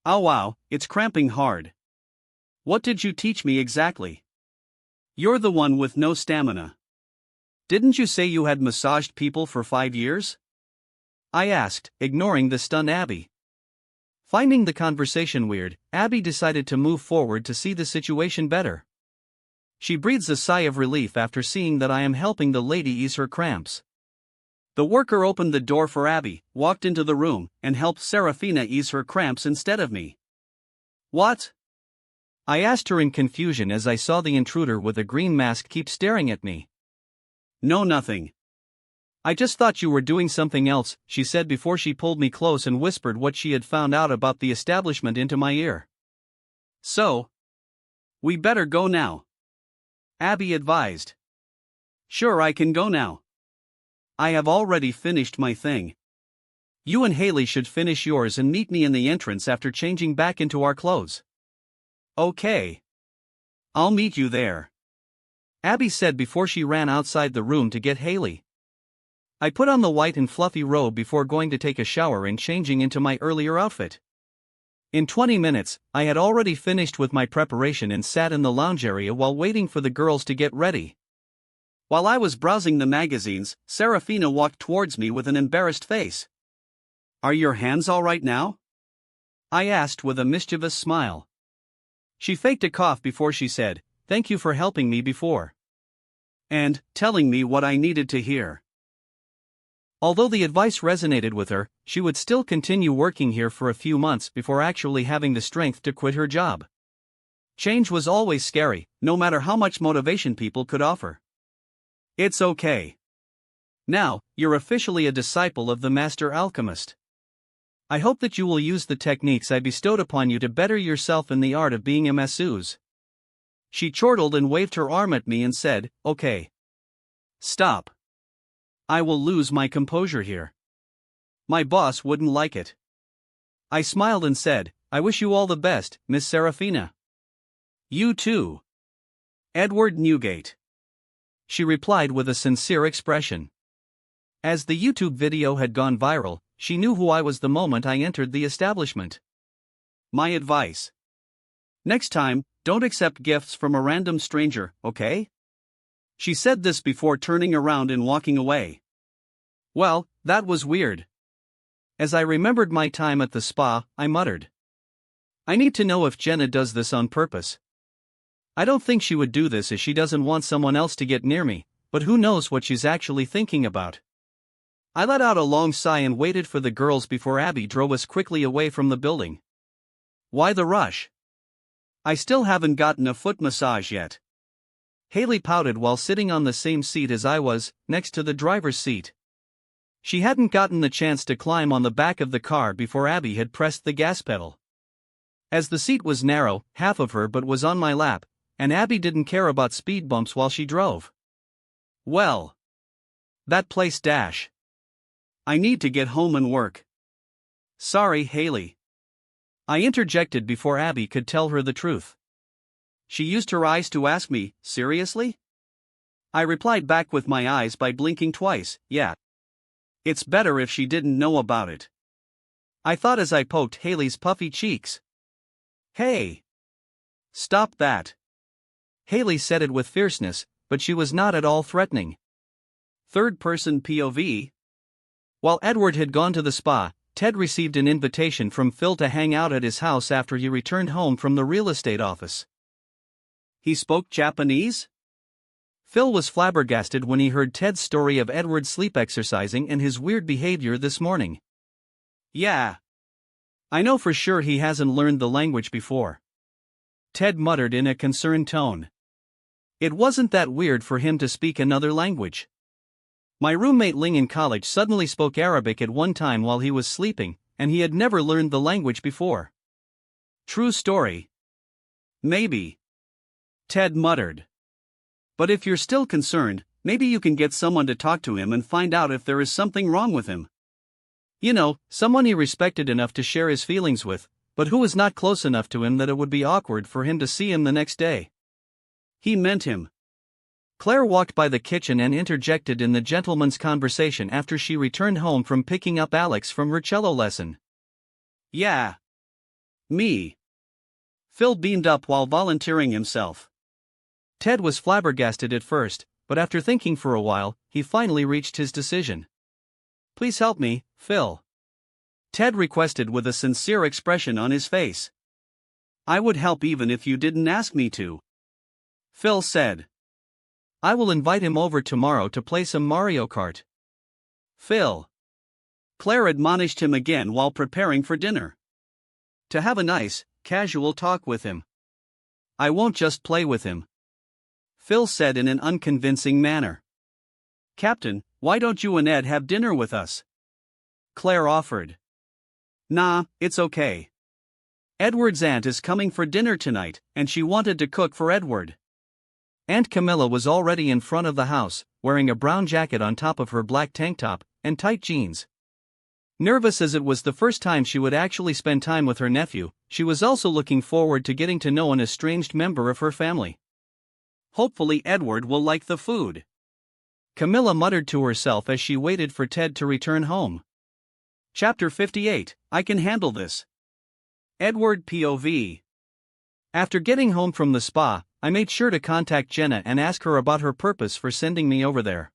Oh wow, it's cramping hard. What did you teach me exactly? You're the one with no stamina. Didn't you say you had massaged people for 5 years? I asked, ignoring the stunned Abby. Finding the conversation weird, Abby decided to move forward to see the situation better. She breathes a sigh of relief after seeing that I am helping the lady ease her cramps. The worker opened the door for Abby, walked into the room, and helped Serafina ease her cramps instead of me. What? I asked her in confusion as I saw the intruder with a green mask keep staring at me. No, nothing. I just thought you were doing something else, she said before she pulled me close and whispered what she had found out about the establishment into my ear. So? We better go now, Abby advised. Sure, I can go now. I have already finished my thing. You and Haley should finish yours and meet me in the entrance after changing back into our clothes. Okay. I'll meet you there, Abby said before she ran outside the room to get Haley. I put on the white and fluffy robe before going to take a shower and changing into my earlier outfit. In 20 minutes, I had already finished with my preparation and sat in the lounge area while waiting for the girls to get ready. While I was browsing the magazines, Serafina walked towards me with an embarrassed face. Are your hands all right now? I asked with a mischievous smile. She faked a cough before she said, "Thank you for helping me before. And telling me what I needed to hear." Although the advice resonated with her, she would still continue working here for a few months before actually having the strength to quit her job. Change was always scary, no matter how much motivation people could offer. It's okay. Now, you're officially a disciple of the Master Alchemist. I hope that you will use the techniques I bestowed upon you to better yourself in the art of being a masseuse. She chortled and waved her arm at me and said, "Okay. Stop. I will lose my composure here. My boss wouldn't like it." I smiled and said, "I wish you all the best, Miss Serafina." You too, Edward Newgate, she replied with a sincere expression. As the YouTube video had gone viral, she knew who I was the moment I entered the establishment. My advice: next time, don't accept gifts from a random stranger, okay? She said this before turning around and walking away. Well, that was weird. As I remembered my time at the spa, I muttered, I need to know if Jenna does this on purpose. I don't think she would do this as she doesn't want someone else to get near me, but who knows what she's actually thinking about. I let out a long sigh and waited for the girls before Abby drove us quickly away from the building. Why the rush? I still haven't gotten a foot massage yet. Haley pouted while sitting on the same seat as I was, next to the driver's seat. She hadn't gotten the chance to climb on the back of the car before Abby had pressed the gas pedal. As the seat was narrow, half of her butt was on my lap, and Abby didn't care about speed bumps while she drove. Well, that place dash. I need to get home and work. Sorry, Haley, I interjected before Abby could tell her the truth. She used her eyes to ask me, seriously? I replied back with my eyes by blinking twice, yeah. It's better if she didn't know about it, I thought as I poked Haley's puffy cheeks. Hey! Stop that! Haley said it with fierceness, but she was not at all threatening. Third-person POV. While Edward had gone to the spa, Ted received an invitation from Phil to hang out at his house after he returned home from the real estate office. He spoke Japanese? Phil was flabbergasted when he heard Ted's story of Edward's sleep exercising and his weird behavior this morning. Yeah. I know for sure he hasn't learned the language before, Ted muttered in a concerned tone. It wasn't that weird for him to speak another language. My roommate Ling in college suddenly spoke Arabic at one time while he was sleeping, and he had never learned the language before. True story. Maybe, Ted muttered. But if you're still concerned, maybe you can get someone to talk to him and find out if there is something wrong with him. You know, someone he respected enough to share his feelings with, but who was not close enough to him that it would be awkward for him to see him the next day. He meant him. Claire walked by the kitchen and interjected in the gentleman's conversation after she returned home from picking up Alex from her cello lesson. Yeah. Me. Phil beamed up while volunteering himself. Ted was flabbergasted at first, but after thinking for a while, he finally reached his decision. Please help me, Phil. Ted requested with a sincere expression on his face. I would help even if you didn't ask me to. Phil said. I will invite him over tomorrow to play some Mario Kart. Phil. Claire admonished him again while preparing for dinner. To have a nice, casual talk with him. I won't just play with him. Phil said in an unconvincing manner. Captain, why don't you and Ed have dinner with us? Claire offered. Nah, it's okay. Edward's aunt is coming for dinner tonight, and she wanted to cook for Edward. Aunt Camilla was already in front of the house, wearing a brown jacket on top of her black tank top and tight jeans. Nervous as it was the first time she would actually spend time with her nephew, she was also looking forward to getting to know an estranged member of her family. Hopefully Edward will like the food. Camilla muttered to herself as she waited for Ted to return home. Chapter 58, I Can Handle This. Edward POV. After getting home from the spa, I made sure to contact Jenna and ask her about her purpose for sending me over there.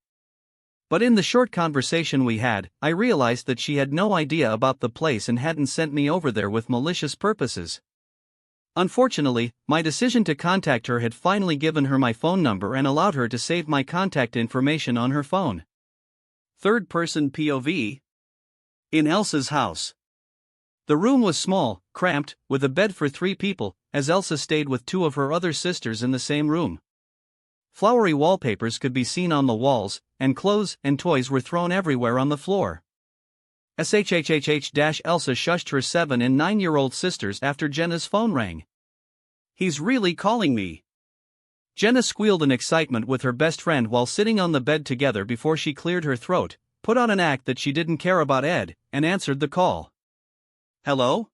But in the short conversation we had, I realized that she had no idea about the place and hadn't sent me over there with malicious purposes. Unfortunately, my decision to contact her had finally given her my phone number and allowed her to save my contact information on her phone. Third-person POV. In Elsa's house. The room was small, cramped, with a bed for 3 people, as Elsa stayed with 2 of her other sisters in the same room. Flowery wallpapers could be seen on the walls, and clothes and toys were thrown everywhere on the floor. Elsa shushed her 7 and 9-year-old sisters after Jenna's phone rang. He's really calling me. Jenna squealed in excitement with her best friend while sitting on the bed together before she cleared her throat, put on an act that she didn't care about Ed, and answered the call. Hello?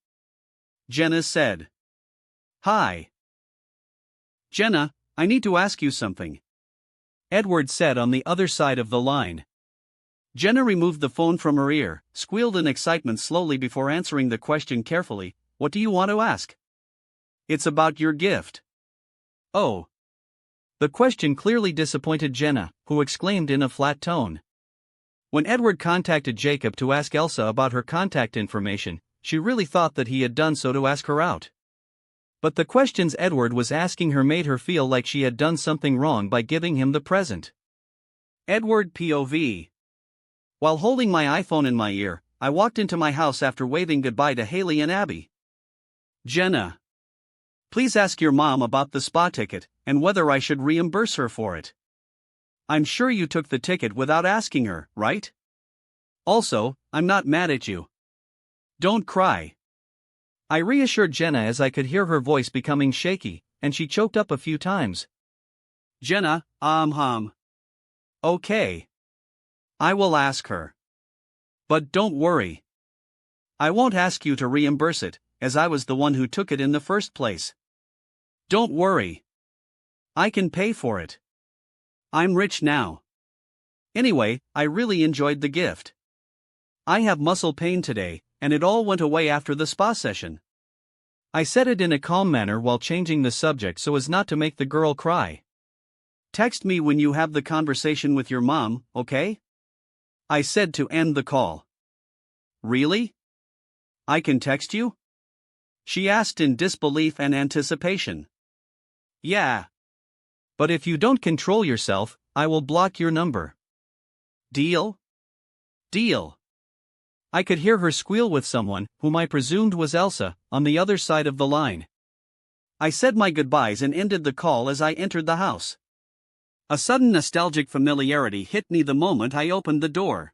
Jenna said. Hi. Jenna, I need to ask you something. Edward said on the other side of the line. Jenna removed the phone from her ear, squealed in excitement slowly before answering the question carefully. What do you want to ask? It's about your gift. Oh. The question clearly disappointed Jenna, who exclaimed in a flat tone. When Edward contacted Jacob to ask Elsa about her contact information, she really thought that he had done so to ask her out. But the questions Edward was asking her made her feel like she had done something wrong by giving him the present. Edward POV. While holding my iPhone in my ear, I walked into my house after waving goodbye to Haley and Abby. Jenna. Please ask your mom about the spa ticket, and whether I should reimburse her for it. I'm sure you took the ticket without asking her, right? Also, I'm not mad at you. Don't cry. I reassured Jenna as I could hear her voice becoming shaky, and she choked up a few times. Jenna, Okay. I will ask her. But don't worry. I won't ask you to reimburse it, as I was the one who took it in the first place. Don't worry. I can pay for it. I'm rich now. Anyway, I really enjoyed the gift. I have muscle pain today, and it all went away after the spa session. I said it in a calm manner while changing the subject so as not to make the girl cry. Text me when you have the conversation with your mom, okay? I said to end the call. Really? I can text you? She asked in disbelief and anticipation. Yeah. But if you don't control yourself, I will block your number. Deal? Deal. I could hear her squeal with someone, whom I presumed was Elsa, on the other side of the line. I said my goodbyes and ended the call as I entered the house. A sudden nostalgic familiarity hit me the moment I opened the door.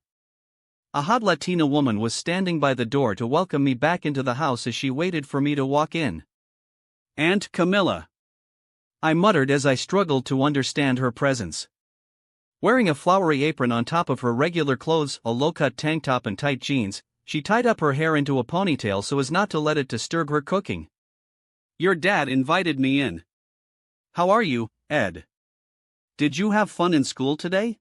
A hot Latina woman was standing by the door to welcome me back into the house as she waited for me to walk in. Aunt Camilla. I muttered as I struggled to understand her presence. Wearing a flowery apron on top of her regular clothes, a low-cut tank top and tight jeans, she tied up her hair into a ponytail so as not to let it disturb her cooking. Your dad invited me in. How are you, Ed? Did you have fun in school today?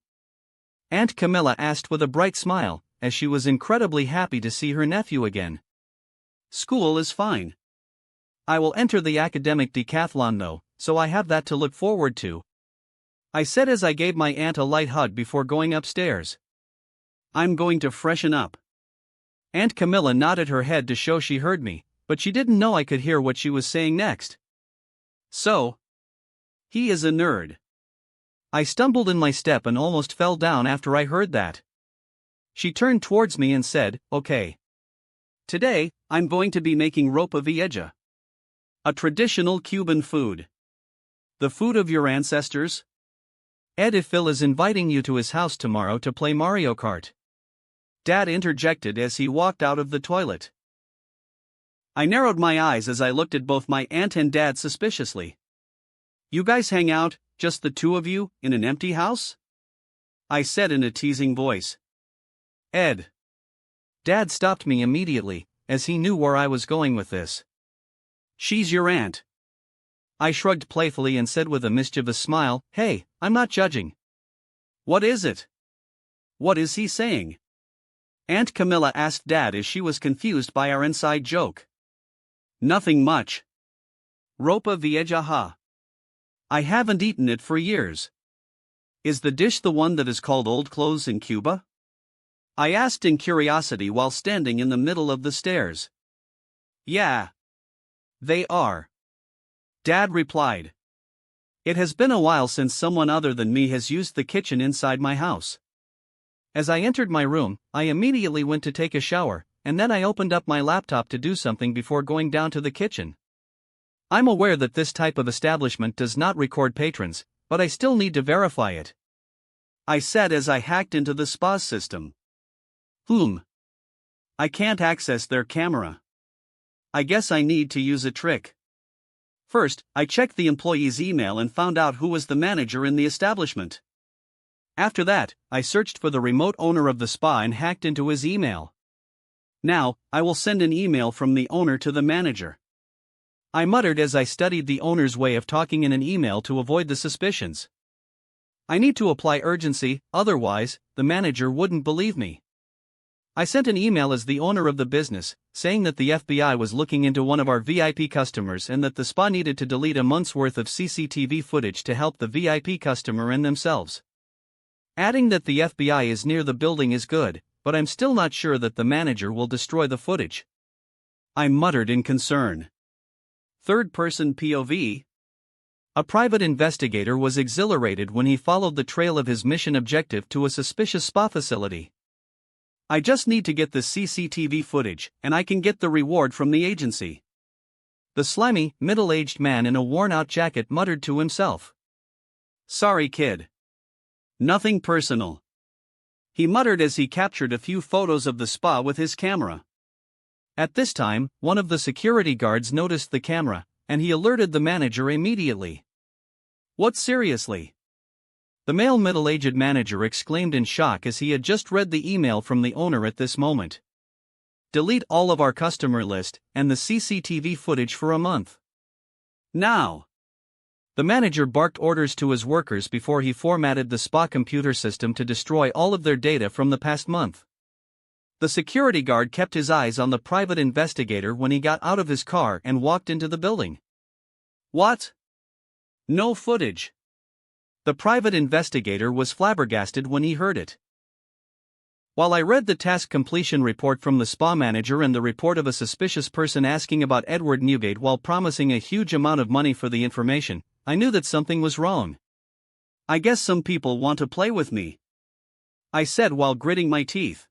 Aunt Camilla asked with a bright smile, as she was incredibly happy to see her nephew again. School is fine. I will enter the academic decathlon though, so I have that to look forward to. I said as I gave my aunt a light hug before going upstairs. I'm going to freshen up. Aunt Camilla nodded her head to show she heard me, but she didn't know I could hear what she was saying next. So, he is a nerd. I stumbled in my step and almost fell down after I heard that. She turned towards me and said, "Okay. Today, I'm going to be making ropa vieja. A traditional Cuban food. The food of your ancestors? Ed, if Phil is inviting you to his house tomorrow to play Mario Kart." Dad interjected as he walked out of the toilet. I narrowed my eyes as I looked at both my aunt and dad suspiciously. "You guys hang out, just the two of you, in an empty house?" I said in a teasing voice. "Ed." Dad stopped me immediately, as he knew where I was going with this. "She's your aunt." I shrugged playfully and said with a mischievous smile, "Hey, I'm not judging." "What is it? What is he saying?" Aunt Camilla asked Dad as she was confused by our inside joke. "Nothing much. Ropa vieja ha. I haven't eaten it for years." "Is the dish the one that is called old clothes in Cuba?" I asked in curiosity while standing in the middle of the stairs. "Yeah. They are." Dad replied. "It has been a while since someone other than me has used the kitchen inside my house." As I entered my room, I immediately went to take a shower, and then I opened up my laptop to do something before going down to the kitchen. I'm aware that this type of establishment does not record patrons, but I still need to verify it. I said as I hacked into the spa's system. I can't access their camera. I guess I need to use a trick. First, I checked the employee's email and found out who was the manager in the establishment. After that, I searched for the remote owner of the spa and hacked into his email. Now, I will send an email from the owner to the manager. I muttered as I studied the owner's way of talking in an email to avoid the suspicions. I need to apply urgency, otherwise, the manager wouldn't believe me. I sent an email as the owner of the business, saying that the FBI was looking into one of our VIP customers and that the spa needed to delete a month's worth of CCTV footage to help the VIP customer and themselves. Adding that the FBI is near the building is good, but I'm still not sure that the manager will destroy the footage. I muttered in concern. Third-person POV? A private investigator was exhilarated when he followed the trail of his mission objective to a suspicious spa facility. I just need to get the CCTV footage, and I can get the reward from the agency. The slimy, middle-aged man in a worn-out jacket muttered to himself. "Sorry, kid. Nothing personal." He muttered as he captured a few photos of the spa with his camera. At this time, one of the security guards noticed the camera, and he alerted the manager immediately. "What, seriously?" The male middle-aged manager exclaimed in shock as he had just read the email from the owner at this moment. "Delete all of our customer list, and the CCTV footage for a month. Now!" The manager barked orders to his workers before he formatted the spa computer system to destroy all of their data from the past month. The security guard kept his eyes on the private investigator when he got out of his car and walked into the building. "What? No footage?" The private investigator was flabbergasted when he heard it. While I read the task completion report from the spa manager and the report of a suspicious person asking about Edward Newgate while promising a huge amount of money for the information, I knew that something was wrong. "I guess some people want to play with me," I said while gritting my teeth.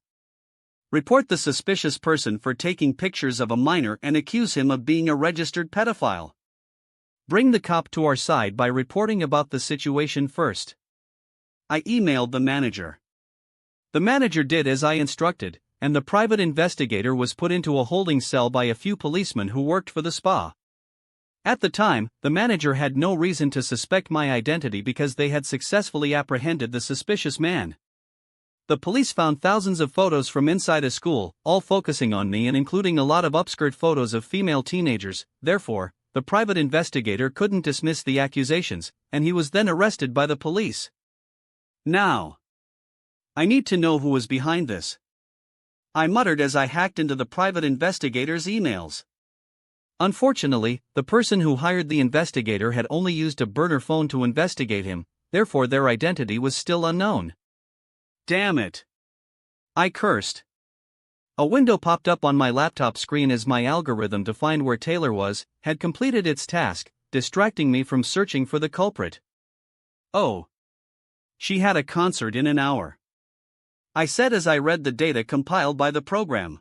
"Report the suspicious person for taking pictures of a minor and accuse him of being a registered pedophile. Bring the cop to our side by reporting about the situation first." I emailed the manager. The manager did as I instructed, and the private investigator was put into a holding cell by a few policemen who worked for the spa. At the time, the manager had no reason to suspect my identity because they had successfully apprehended the suspicious man. The police found thousands of photos from inside a school, all focusing on me and including a lot of upskirt photos of female teenagers. Therefore, the private investigator couldn't dismiss the accusations, and he was then arrested by the police. Now, I need to know who was behind this, I muttered as I hacked into the private investigator's emails. Unfortunately, the person who hired the investigator had only used a burner phone to investigate him, therefore their identity was still unknown. Damn it! I cursed. A window popped up on my laptop screen as my algorithm to find where Taylor was had completed its task, distracting me from searching for the culprit. Oh. She had a concert in an hour, I said as I read the data compiled by the program.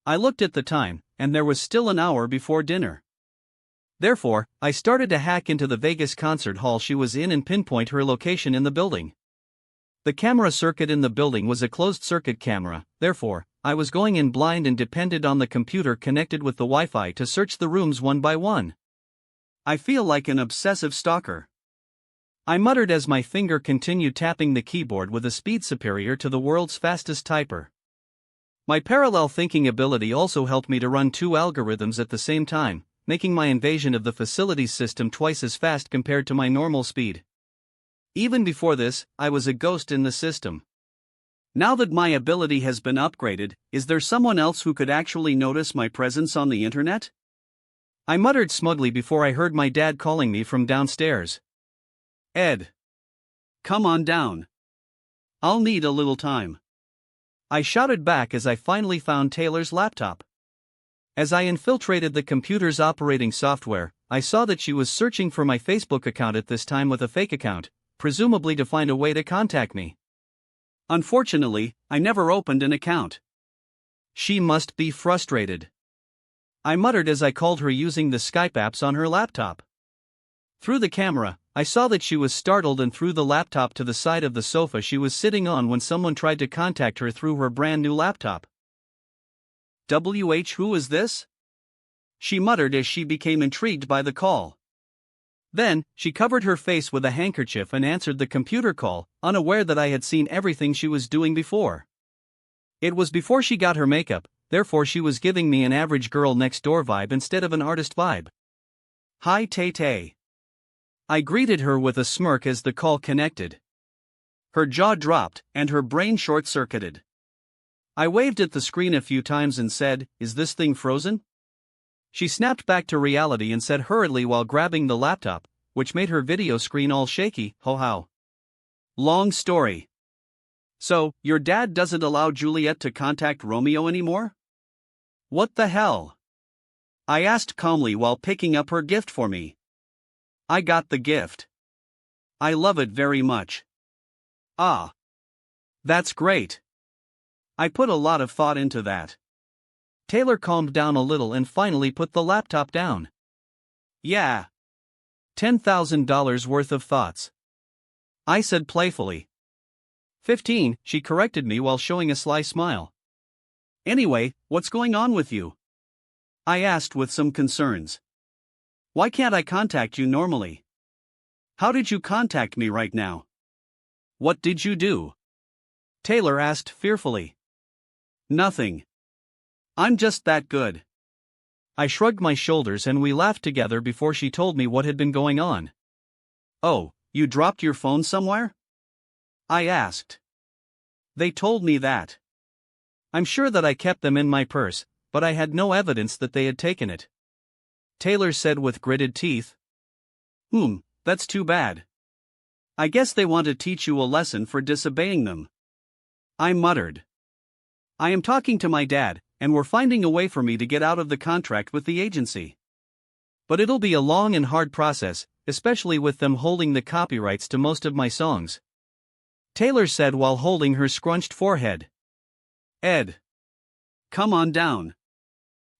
I looked at the time, and there was still an hour before dinner. Therefore, I started to hack into the Vegas concert hall she was in and pinpoint her location in the building. The camera circuit in the building was a closed-circuit camera, therefore, I was going in blind and depended on the computer connected with the Wi-Fi to search the rooms one by one. I feel like an obsessive stalker, I muttered as my finger continued tapping the keyboard with a speed superior to the world's fastest typer. My parallel thinking ability also helped me to run 2 algorithms at the same time, making my invasion of the facilities system twice as fast compared to my normal speed. Even before this, I was a ghost in the system. Now that my ability has been upgraded, is there someone else who could actually notice my presence on the internet? I muttered smugly before I heard my dad calling me from downstairs. Ed. Come on down. I'll need a little time, I shouted back as I finally found Taylor's laptop. As I infiltrated the computer's operating software, I saw that she was searching for my Facebook account at this time with a fake account, presumably to find a way to contact me. Unfortunately, I never opened an account. She must be frustrated, I muttered as I called her using the Skype apps on her laptop. Through the camera, I saw that she was startled and threw the laptop to the side of the sofa she was sitting on when someone tried to contact her through her brand new laptop. Who is this? She muttered as she became intrigued by the call. Then, she covered her face with a handkerchief and answered the computer call, unaware that I had seen everything she was doing before. It was before she got her makeup, therefore she was giving me an average girl next door vibe instead of an artist vibe. Hi Tay-Tay. I greeted her with a smirk as the call connected. Her jaw dropped, and her brain short-circuited. I waved at the screen a few times and said, "Is this thing frozen?" She snapped back to reality and said hurriedly while grabbing the laptop, which made her video screen all shaky, "How? Long story. So, your dad doesn't allow Juliet to contact Romeo anymore? What the hell?" I asked calmly while picking up her gift for me. I got the gift. I love it very much. Ah. That's great. I put a lot of thought into that. Taylor calmed down a little and finally put the laptop down. Yeah. $10,000 worth of thoughts, I said playfully. 15, she corrected me while showing a sly smile. Anyway, what's going on with you? I asked with some concerns. Why can't I contact you normally? How did you contact me right now? What did you do? Taylor asked fearfully. Nothing. I'm just that good. I shrugged my shoulders and we laughed together before she told me what had been going on. Oh, you dropped your phone somewhere? I asked. They told me that. I'm sure that I kept them in my purse, but I had no evidence that they had taken it. Taylor said with gritted teeth. That's too bad. I guess they want to teach you a lesson for disobeying them. I muttered. I am talking to my dad, and we're finding a way for me to get out of the contract with the agency. But it'll be a long and hard process, especially with them holding the copyrights to most of my songs. Taylor said while holding her scrunched forehead. Ed. Come on down.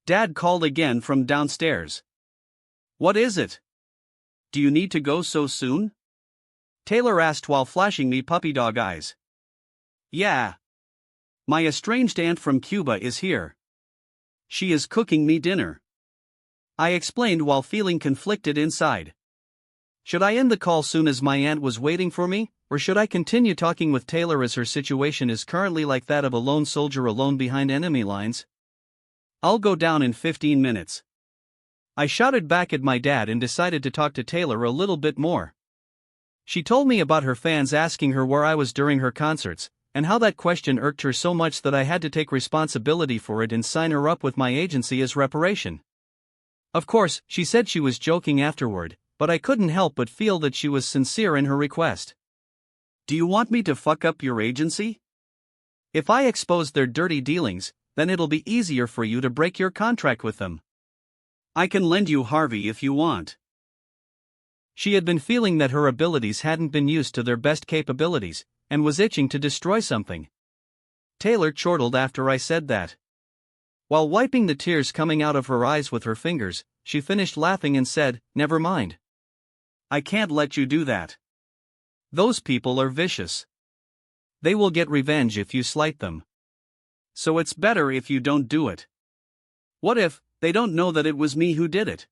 Dad called again from downstairs. What is it? Do you need to go so soon? Taylor asked while flashing me puppy dog eyes. Yeah. My estranged aunt from Cuba is here. She is cooking me dinner, I explained while feeling conflicted inside. Should I end the call soon as my aunt was waiting for me, or should I continue talking with Taylor as her situation is currently like that of a lone soldier alone behind enemy lines? I'll go down in 15 minutes. I shouted back at my dad and decided to talk to Taylor a little bit more. She told me about her fans asking her where I was during her concerts, and how that question irked her so much that I had to take responsibility for it and sign her up with my agency as reparation. Of course, she said she was joking afterward, but I couldn't help but feel that she was sincere in her request. Do you want me to fuck up your agency? If I exposed their dirty dealings, then it'll be easier for you to break your contract with them. I can lend you Harvey if you want. She had been feeling that her abilities hadn't been used to their best capabilities, and was itching to destroy something. Taylor chortled after I said that. While wiping the tears coming out of her eyes with her fingers, she finished laughing and said, "Never mind. I can't let you do that. Those people are vicious. They will get revenge if you slight them. So it's better if you don't do it." "What if they don't know that it was me who did it?"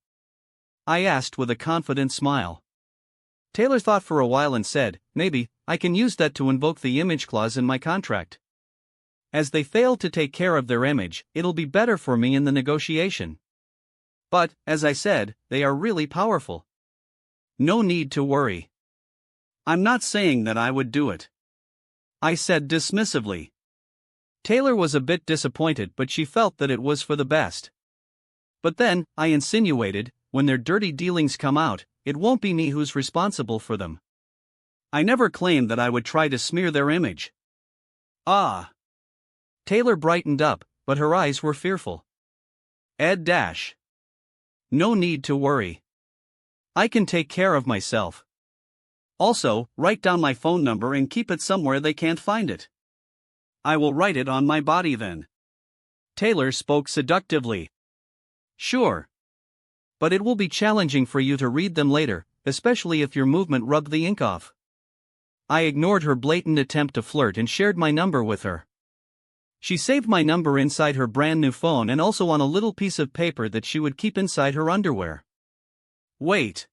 I asked with a confident smile. Taylor thought for a while and said, "Maybe I can use that to invoke the image clause in my contract. As they fail to take care of their image, it'll be better for me in the negotiation. But, as I said, they are really powerful. No need to worry." "I'm not saying that I would do it," I said dismissively. Taylor was a bit disappointed, but she felt that it was for the best. "But then," I insinuated, "when their dirty dealings come out, it won't be me who's responsible for them. I never claimed that I would try to smear their image." "Ah." Taylor brightened up, but her eyes were fearful. "Ed dash. No need to worry. I can take care of myself. Also, write down my phone number and keep it somewhere they can't find it." "I will write it on my body then." Taylor spoke seductively. "Sure. But it will be challenging for you to read them later, especially if your movement rubbed the ink off." I ignored her blatant attempt to flirt and shared my number with her. She saved my number inside her brand new phone and also on a little piece of paper that she would keep inside her underwear. "Wait.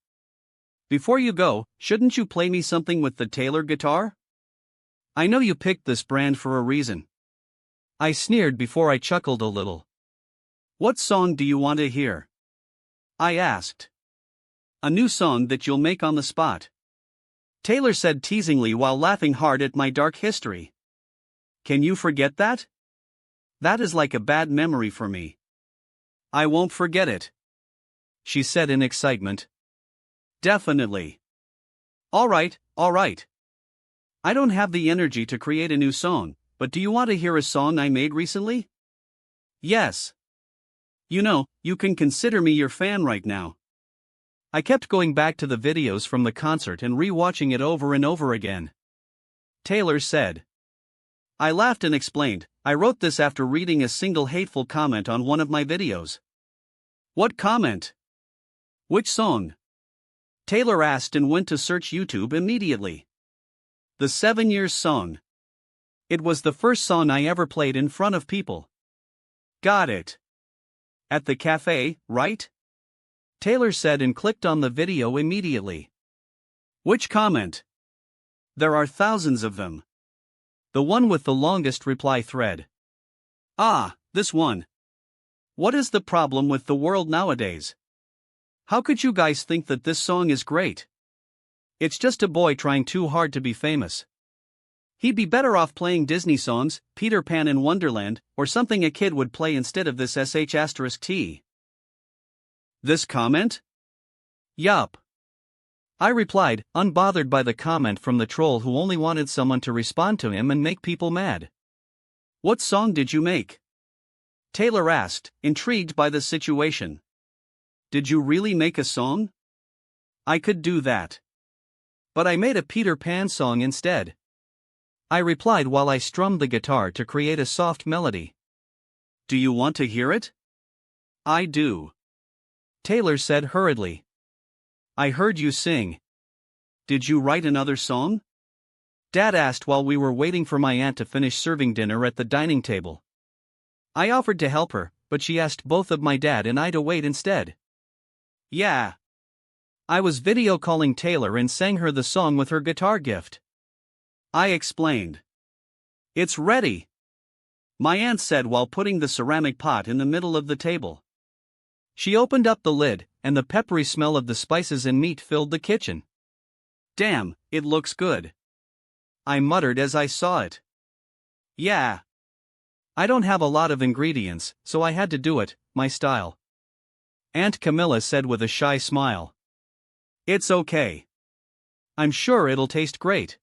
Before you go, shouldn't you play me something with the Taylor guitar? I know you picked this brand for a reason." I sneered before I chuckled a little. "What song do you want to hear?" I asked. "A new song that you'll make on the spot," Taylor said teasingly while laughing hard at my dark history. "Can you forget that? That is like a bad memory for me." "I won't forget it," she said in excitement. "Definitely." All right. I don't have the energy to create a new song, but do you want to hear a song I made recently?" "Yes. You know, you can consider me your fan right now." I kept going back to the videos from the concert and re-watching it over and over again. Taylor said. I laughed and explained, "I wrote this after reading a single hateful comment on one of my videos." "What comment?" "Which song?" Taylor asked and went to search YouTube immediately. "The 7 Years song. It was the first song I ever played in front of people." "Got it. At the cafe, right?" Taylor said and clicked on the video immediately. "Which comment?" "There are thousands of them. The one with the longest reply thread." "Ah, this one. What is the problem with the world nowadays? How could you guys think that this song is great? It's just a boy trying too hard to be famous. He'd be better off playing Disney songs, Peter Pan in Wonderland, or something a kid would play instead of this sh*t. "This comment?" "Yup." I replied, unbothered by the comment from the troll who only wanted someone to respond to him and make people mad. "What song did you make?" Taylor asked, intrigued by the situation. "Did you really make a song?" "I could do that. But I made a Peter Pan song instead," I replied while I strummed the guitar to create a soft melody. "Do you want to hear it?" "I do," Taylor said hurriedly. "I heard you sing. Did you write another song?" Dad asked while we were waiting for my aunt to finish serving dinner at the dining table. I offered to help her, but she asked both of my dad and I to wait instead. "Yeah." I was video calling Taylor and sang her the song with her guitar gift. I explained. "It's ready," my aunt said while putting the ceramic pot in the middle of the table. She opened up the lid, and the peppery smell of the spices and meat filled the kitchen. "Damn, it looks good," I muttered as I saw it. "Yeah. I don't have a lot of ingredients, so I had to do it, my style," Aunt Camilla said with a shy smile. "It's okay. I'm sure it'll taste great,"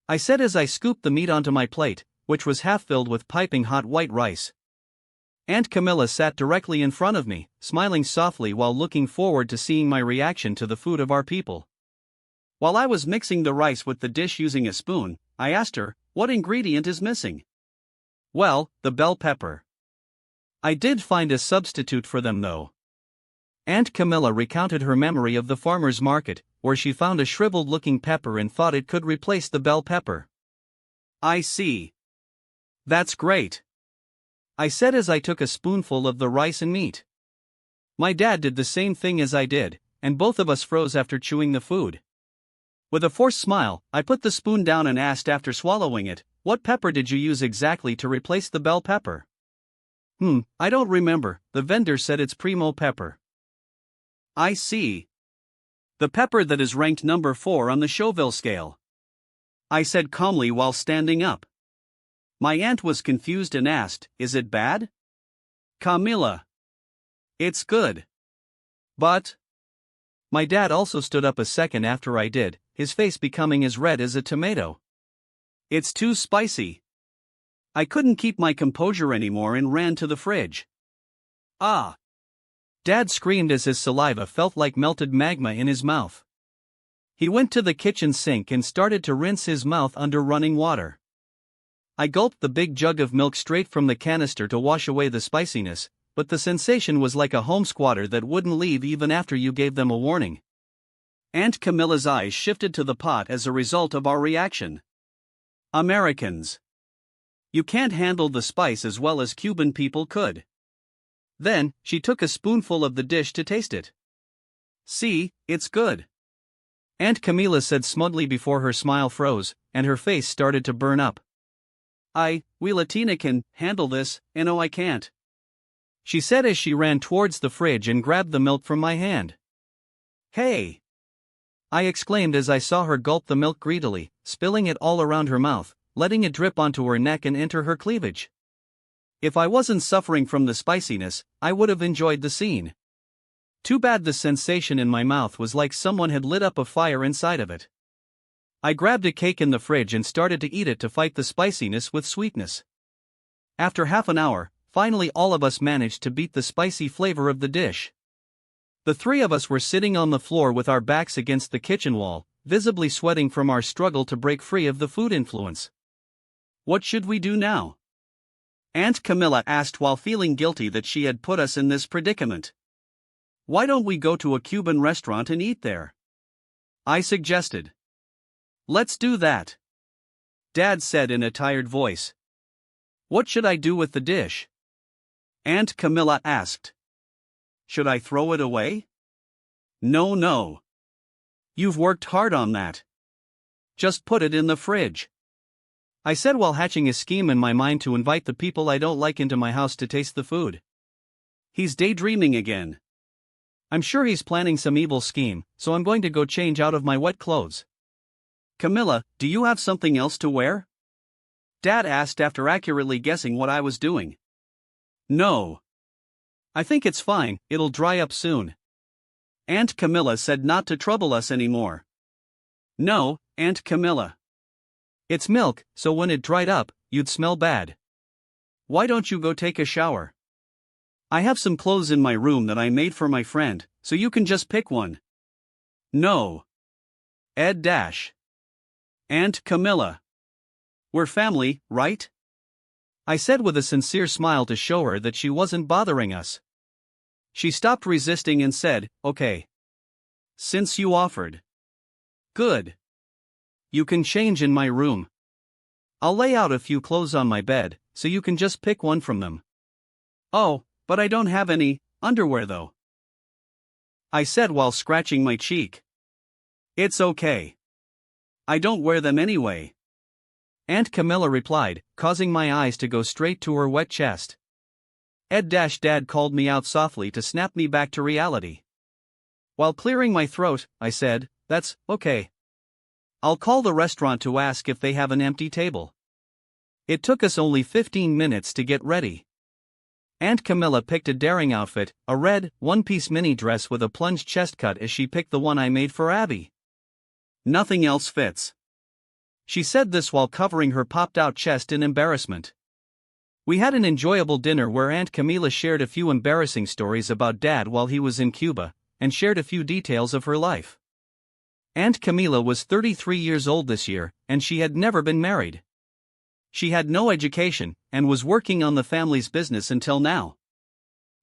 I said as I scooped the meat onto my plate, which was half filled with piping hot white rice. Aunt Camilla sat directly in front of me, smiling softly while looking forward to seeing my reaction to the food of our people. While I was mixing the rice with the dish using a spoon, I asked her, "What ingredient is missing?" "Well, the bell pepper. I did find a substitute for them though." Aunt Camilla recounted her memory of the farmer's market, where she found a shriveled-looking pepper and thought it could replace the bell pepper. "I see. That's great," I said as I took a spoonful of the rice and meat. My dad did the same thing as I did, and both of us froze after chewing the food. With a forced smile, I put the spoon down and asked after swallowing it, "What pepper did you use exactly to replace the bell pepper?" I don't remember, the vendor said it's primo pepper." "I see. The pepper that is ranked number 4 on the Schoville scale," I said calmly while standing up. My aunt was confused and asked, "Is it bad?" "Camilla. It's good. But..." My dad also stood up a second after I did, his face becoming as red as a tomato. "It's too spicy." I couldn't keep my composure anymore and ran to the fridge. "Ah!" Dad screamed as his saliva felt like melted magma in his mouth. He went to the kitchen sink and started to rinse his mouth under running water. I gulped the big jug of milk straight from the canister to wash away the spiciness, but the sensation was like a home squatter that wouldn't leave even after you gave them a warning. Aunt Camilla's eyes shifted to the pot as a result of our reaction. "Americans. You can't handle the spice as well as Cuban people could." Then, she took a spoonful of the dish to taste it. "See, it's good," Aunt Camilla said smugly before her smile froze, and her face started to burn up. We Latina can handle this, and no I can't," she said as she ran towards the fridge and grabbed the milk from my hand. "Hey!" I exclaimed as I saw her gulp the milk greedily, spilling it all around her mouth, letting it drip onto her neck and enter her cleavage. If I wasn't suffering from the spiciness, I would have enjoyed the scene. Too bad the sensation in my mouth was like someone had lit up a fire inside of it. I grabbed a cake in the fridge and started to eat it to fight the spiciness with sweetness. After half an hour, finally all of us managed to beat the spicy flavor of the dish. The three of us were sitting on the floor with our backs against the kitchen wall, visibly sweating from our struggle to break free of the food influence. "What should we do now?" Aunt Camilla asked while feeling guilty that she had put us in this predicament. "Why don't we go to a Cuban restaurant and eat there?" I suggested. "Let's do that," Dad said in a tired voice. "What should I do with the dish?" Aunt Camilla asked. "Should I throw it away?" No. You've worked hard on that. Just put it in the fridge," I said while hatching a scheme in my mind to invite the people I don't like into my house to taste the food. He's daydreaming again. I'm sure he's planning some evil scheme, so I'm going to go change out of my wet clothes. "Camilla, do you have something else to wear?" Dad asked after accurately guessing what I was doing. "No. I think it's fine, it'll dry up soon." Aunt Camilla said not to trouble us anymore. "No, Aunt Camilla. It's milk, so when it dried up, you'd smell bad. Why don't you go take a shower? I have some clothes in my room that I made for my friend, so you can just pick one." "No. Ed Dash. Aunt Camilla. We're family, right?" I said with a sincere smile to show her that she wasn't bothering us. She stopped resisting and said, "Okay. Since you offered." "Good. You can change in my room. I'll lay out a few clothes on my bed, so you can just pick one from them." "Oh, but I don't have any underwear though," I said while scratching my cheek. "It's okay. I don't wear them anyway," Aunt Camilla replied, causing my eyes to go straight to her wet chest. Dad called me out softly to snap me back to reality. While clearing my throat, I said, "That's okay. I'll call the restaurant to ask if they have an empty table." It took us only 15 minutes to get ready. Aunt Camilla picked a daring outfit, a red, one-piece mini dress with a plunged chest cut as she picked the one I made for Abby. "Nothing else fits," she said this while covering her popped-out chest in embarrassment. We had an enjoyable dinner where Aunt Camila shared a few embarrassing stories about Dad while he was in Cuba, and shared a few details of her life. Aunt Camila was 33 years old this year, and she had never been married. She had no education, and was working on the family's business until now.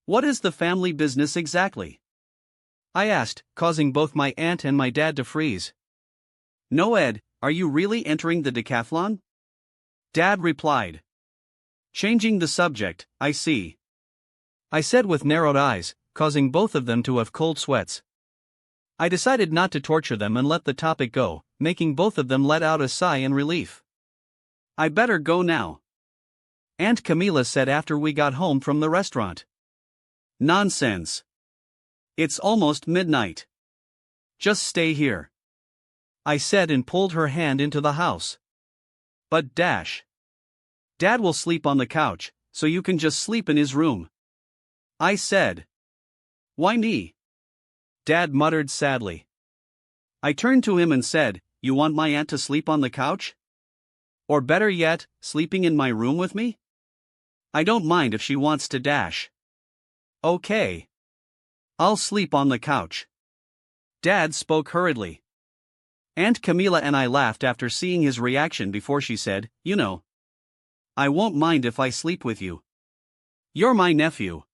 "What is the family business exactly?" I asked, causing both my aunt and my dad to freeze. "No, Ed, are you really entering the decathlon?" Dad replied. "Changing the subject, I see," I said with narrowed eyes, causing both of them to have cold sweats. I decided not to torture them and let the topic go, making both of them let out a sigh in relief. "I better go now," Aunt Camila said after we got home from the restaurant. "Nonsense. It's almost midnight. Just stay here," I said and pulled her hand into the house. "But Dad will sleep on the couch, so you can just sleep in his room," I said. "Why me?" Dad muttered sadly. I turned to him and said, "You want my aunt to sleep on the couch? Or better yet, sleeping in my room with me? I don't mind if she wants to Okay. I'll sleep on the couch." Dad spoke hurriedly. Aunt Camila and I laughed after seeing his reaction before she said, "You know, I won't mind if I sleep with you. You're my nephew.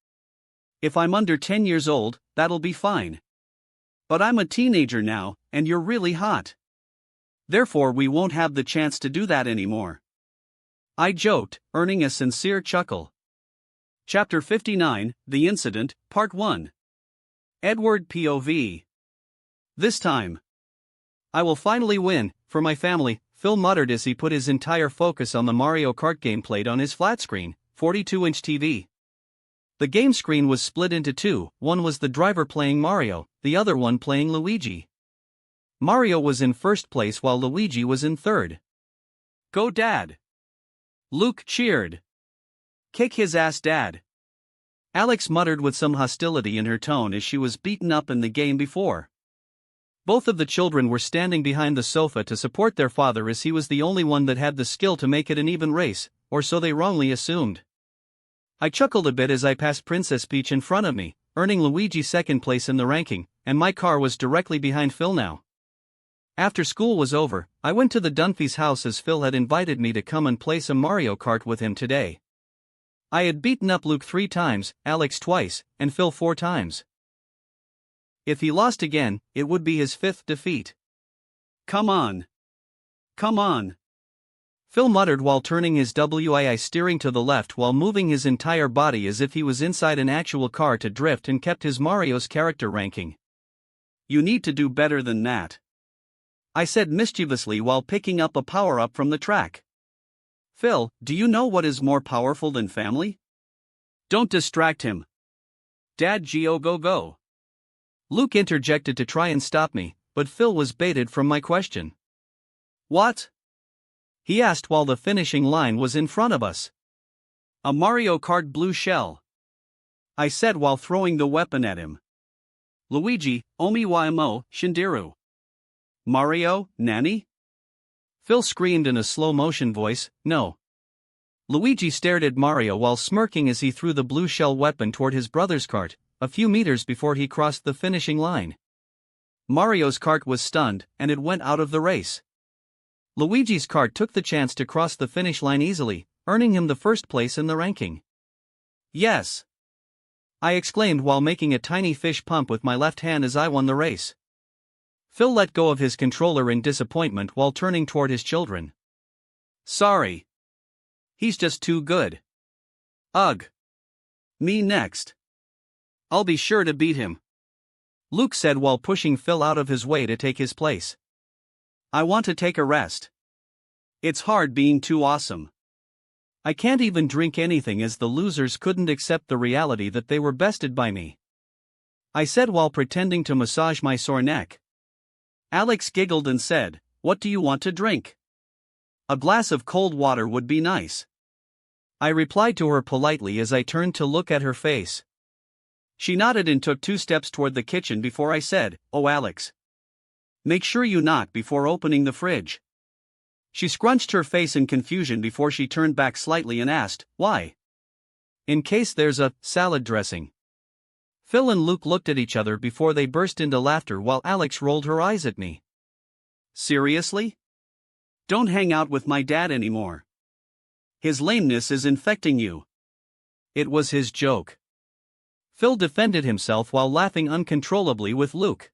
If I'm under 10 years old, that'll be fine. But I'm a teenager now, and you're really hot. Therefore we won't have the chance to do that anymore," I joked, earning a sincere chuckle. Chapter 59, The Incident, Part 1. Edward POV. "This time, I will finally win, for my family," Phil muttered as he put his entire focus on the Mario Kart game played on his flat-screen, 42-inch TV. The game screen was split into two, one was the driver playing Mario, the other one playing Luigi. Mario was in first place while Luigi was in third. "Go Dad!" Luke cheered. "Kick his ass, Dad!" Alex muttered with some hostility in her tone as she was beaten up in the game before. Both of the children were standing behind the sofa to support their father as he was the only one that had the skill to make it an even race, or so they wrongly assumed. I chuckled a bit as I passed Princess Peach in front of me, earning Luigi second place in the ranking, and my car was directly behind Phil now. After school was over, I went to the Dunphys' house as Phil had invited me to come and play some Mario Kart with him today. I had beaten up Luke 3 times, Alex twice, and Phil 4 times. If he lost again, it would be his 5th defeat. Come on. Phil muttered while turning his WII steering to the left while moving his entire body as if he was inside an actual car to drift and kept his Mario's character ranking. "You need to do better than that," I said mischievously while picking up a power-up from the track. "Phil, do you know what is more powerful than family?" "Don't distract him. Dad, go. Luke interjected to try and stop me, but Phil was baited from my question. "What?" he asked while the finishing line was in front of us. "A Mario Kart blue shell," I said while throwing the weapon at him. "Luigi, omi wa mo, shindiru." "Mario, Nanny?" Phil screamed in a slow-motion voice, "No." Luigi stared at Mario while smirking as he threw the blue shell weapon toward his brother's cart, a few meters before he crossed the finishing line. Mario's cart was stunned, and it went out of the race. Luigi's cart took the chance to cross the finish line easily, earning him the first place in the ranking. "Yes!" I exclaimed while making a tiny fish pump with my left hand as I won the race. Phil let go of his controller in disappointment while turning toward his children. "Sorry. He's just too good." "Ugh. Me next. I'll be sure to beat him," Luke said while pushing Phil out of his way to take his place. "I want to take a rest. It's hard being too awesome. I can't even drink anything as the losers couldn't accept the reality that they were bested by me," I said while pretending to massage my sore neck. Alex giggled and said, "What do you want to drink?" "A glass of cold water would be nice," I replied to her politely as I turned to look at her face. She nodded and took 2 steps toward the kitchen before I said, "Oh Alex, make sure you knock before opening the fridge." She scrunched her face in confusion before she turned back slightly and asked, "Why?" In case there's a salad dressing. Phil and Luke looked at each other before they burst into laughter while Alex rolled her eyes at me. Seriously? Don't hang out with my dad anymore. His lameness is infecting you. It was his joke. Phil defended himself while laughing uncontrollably with Luke.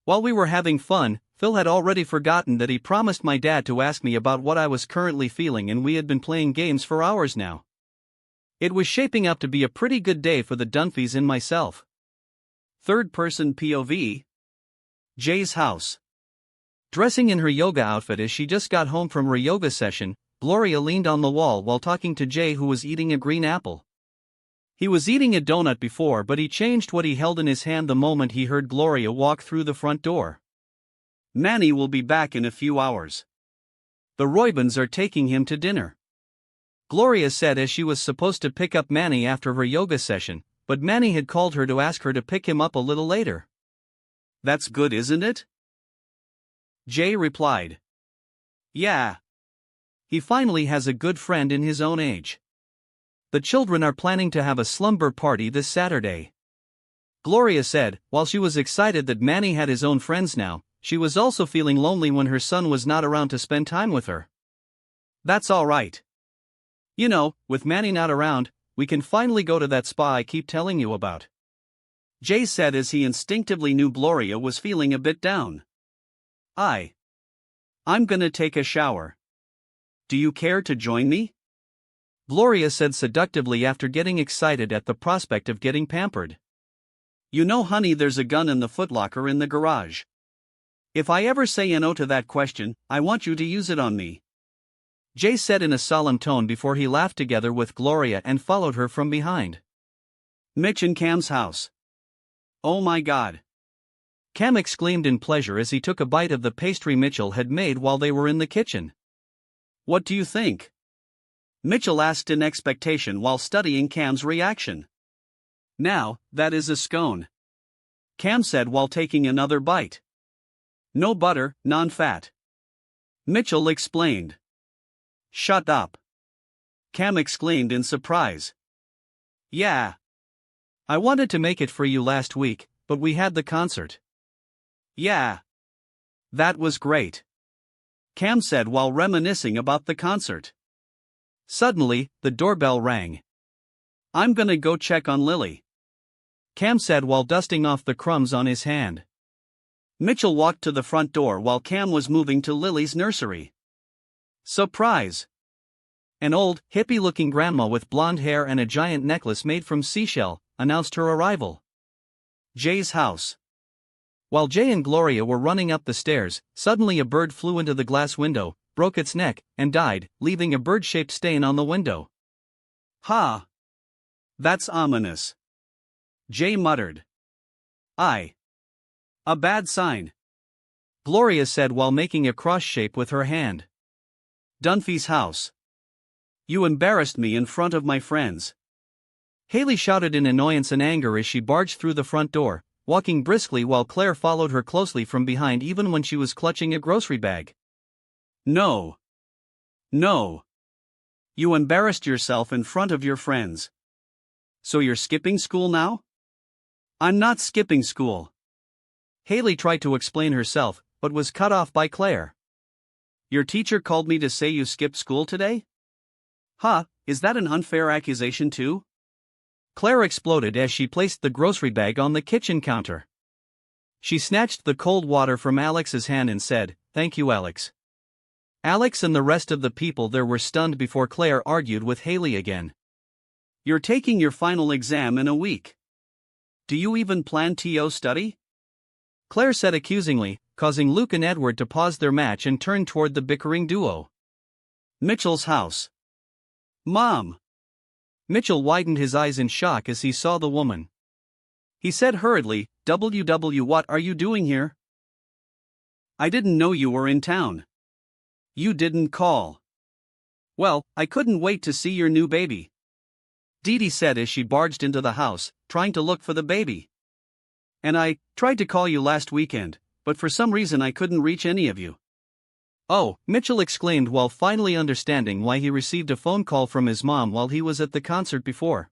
While we were having fun, Phil had already forgotten that he promised my dad to ask me about what I was currently feeling, and we had been playing games for hours now. It was shaping up to be a pretty good day for the Dunphys and myself. Third-person POV. Jay's house. Dressing in her yoga outfit as she just got home from her yoga session, Gloria leaned on the wall while talking to Jay, who was eating a green apple. He was eating a donut before, but he changed what he held in his hand the moment he heard Gloria walk through the front door. Manny will be back in a few hours. The Roybans are taking him to dinner. Gloria said as she was supposed to pick up Manny after her yoga session, but Manny had called her to ask her to pick him up a little later. That's good, isn't it? Jay replied. Yeah. He finally has a good friend in his own age. The children are planning to have a slumber party this Saturday. Gloria said, while she was excited that Manny had his own friends now, she was also feeling lonely when her son was not around to spend time with her. That's all right. You know, with Manny not around, we can finally go to that spa I keep telling you about. Jay said as he instinctively knew Gloria was feeling a bit down. I'm gonna take a shower. Do you care to join me? Gloria said seductively after getting excited at the prospect of getting pampered. You know, honey, there's a gun in the footlocker in the garage. If I ever say no to that question, I want you to use it on me. Jay said in a solemn tone before he laughed together with Gloria and followed her from behind. Mitch and Cam's house. Oh my God. Cam exclaimed in pleasure as he took a bite of the pastry Mitchell had made while they were in the kitchen. What do you think? Mitchell asked in expectation while studying Cam's reaction. Now, that is a scone. Cam said while taking another bite. No butter, non-fat. Mitchell explained. Shut up. Cam exclaimed in surprise. Yeah. I wanted to make it for you last week, but we had the concert. Yeah. That was great. Cam said while reminiscing about the concert. Suddenly, the doorbell rang. I'm gonna go check on Lily. Cam said while dusting off the crumbs on his hand. Mitchell walked to the front door while Cam was moving to Lily's nursery. Surprise! An old, hippie-looking grandma with blonde hair and a giant necklace made from seashell announced her arrival. Jay's house. While Jay and Gloria were running up the stairs, suddenly a bird flew into the glass window, broke its neck, and died, leaving a bird-shaped stain on the window. Ha! That's ominous. Jay muttered. A bad sign. Gloria said while making a cross shape with her hand. Dunphy's house. You embarrassed me in front of my friends. Haley shouted in annoyance and anger as she barged through the front door, walking briskly while Claire followed her closely from behind even when she was clutching a grocery bag. No. No. You embarrassed yourself in front of your friends. So you're skipping school now? I'm not skipping school. Haley tried to explain herself, but was cut off by Claire. Your teacher called me to say you skipped school today? Huh, is that an unfair accusation too? Claire exploded as she placed the grocery bag on the kitchen counter. She snatched the cold water from Alex's hand and said, "Thank you, Alex." Alex and the rest of the people there were stunned before Claire argued with Haley again. You're taking your final exam in a week. Do you even plan TO study? Claire said accusingly, causing Luke and Edward to pause their match and turn toward the bickering duo. Mitchell's house. Mom! Mitchell widened his eyes in shock as he saw the woman. He said hurriedly, what are you doing here? I didn't know you were in town. You didn't call. Well, I couldn't wait to see your new baby. Dee Dee said as she barged into the house, trying to look for the baby. And I tried to call you last weekend, but for some reason I couldn't reach any of you. Oh, Mitchell exclaimed while finally understanding why he received a phone call from his mom while he was at the concert before.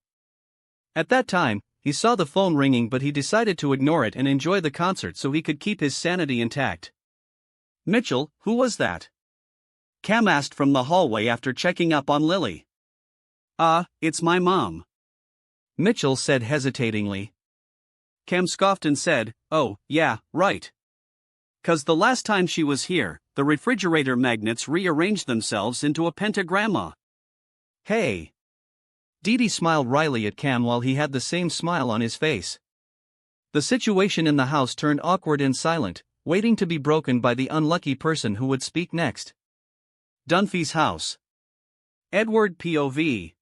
At that time, he saw the phone ringing but he decided to ignore it and enjoy the concert so he could keep his sanity intact. Mitchell, who was that? Cam asked from the hallway after checking up on Lily. It's my mom. Mitchell said hesitatingly. Cam scoffed and said, "Oh, yeah, right. 'Cause the last time she was here, the refrigerator magnets rearranged themselves into a pentagramma." Hey. Dee smiled wryly at Cam while he had the same smile on his face. The situation in the house turned awkward and silent, waiting to be broken by the unlucky person who would speak next. Dunphy's house. Edward POV.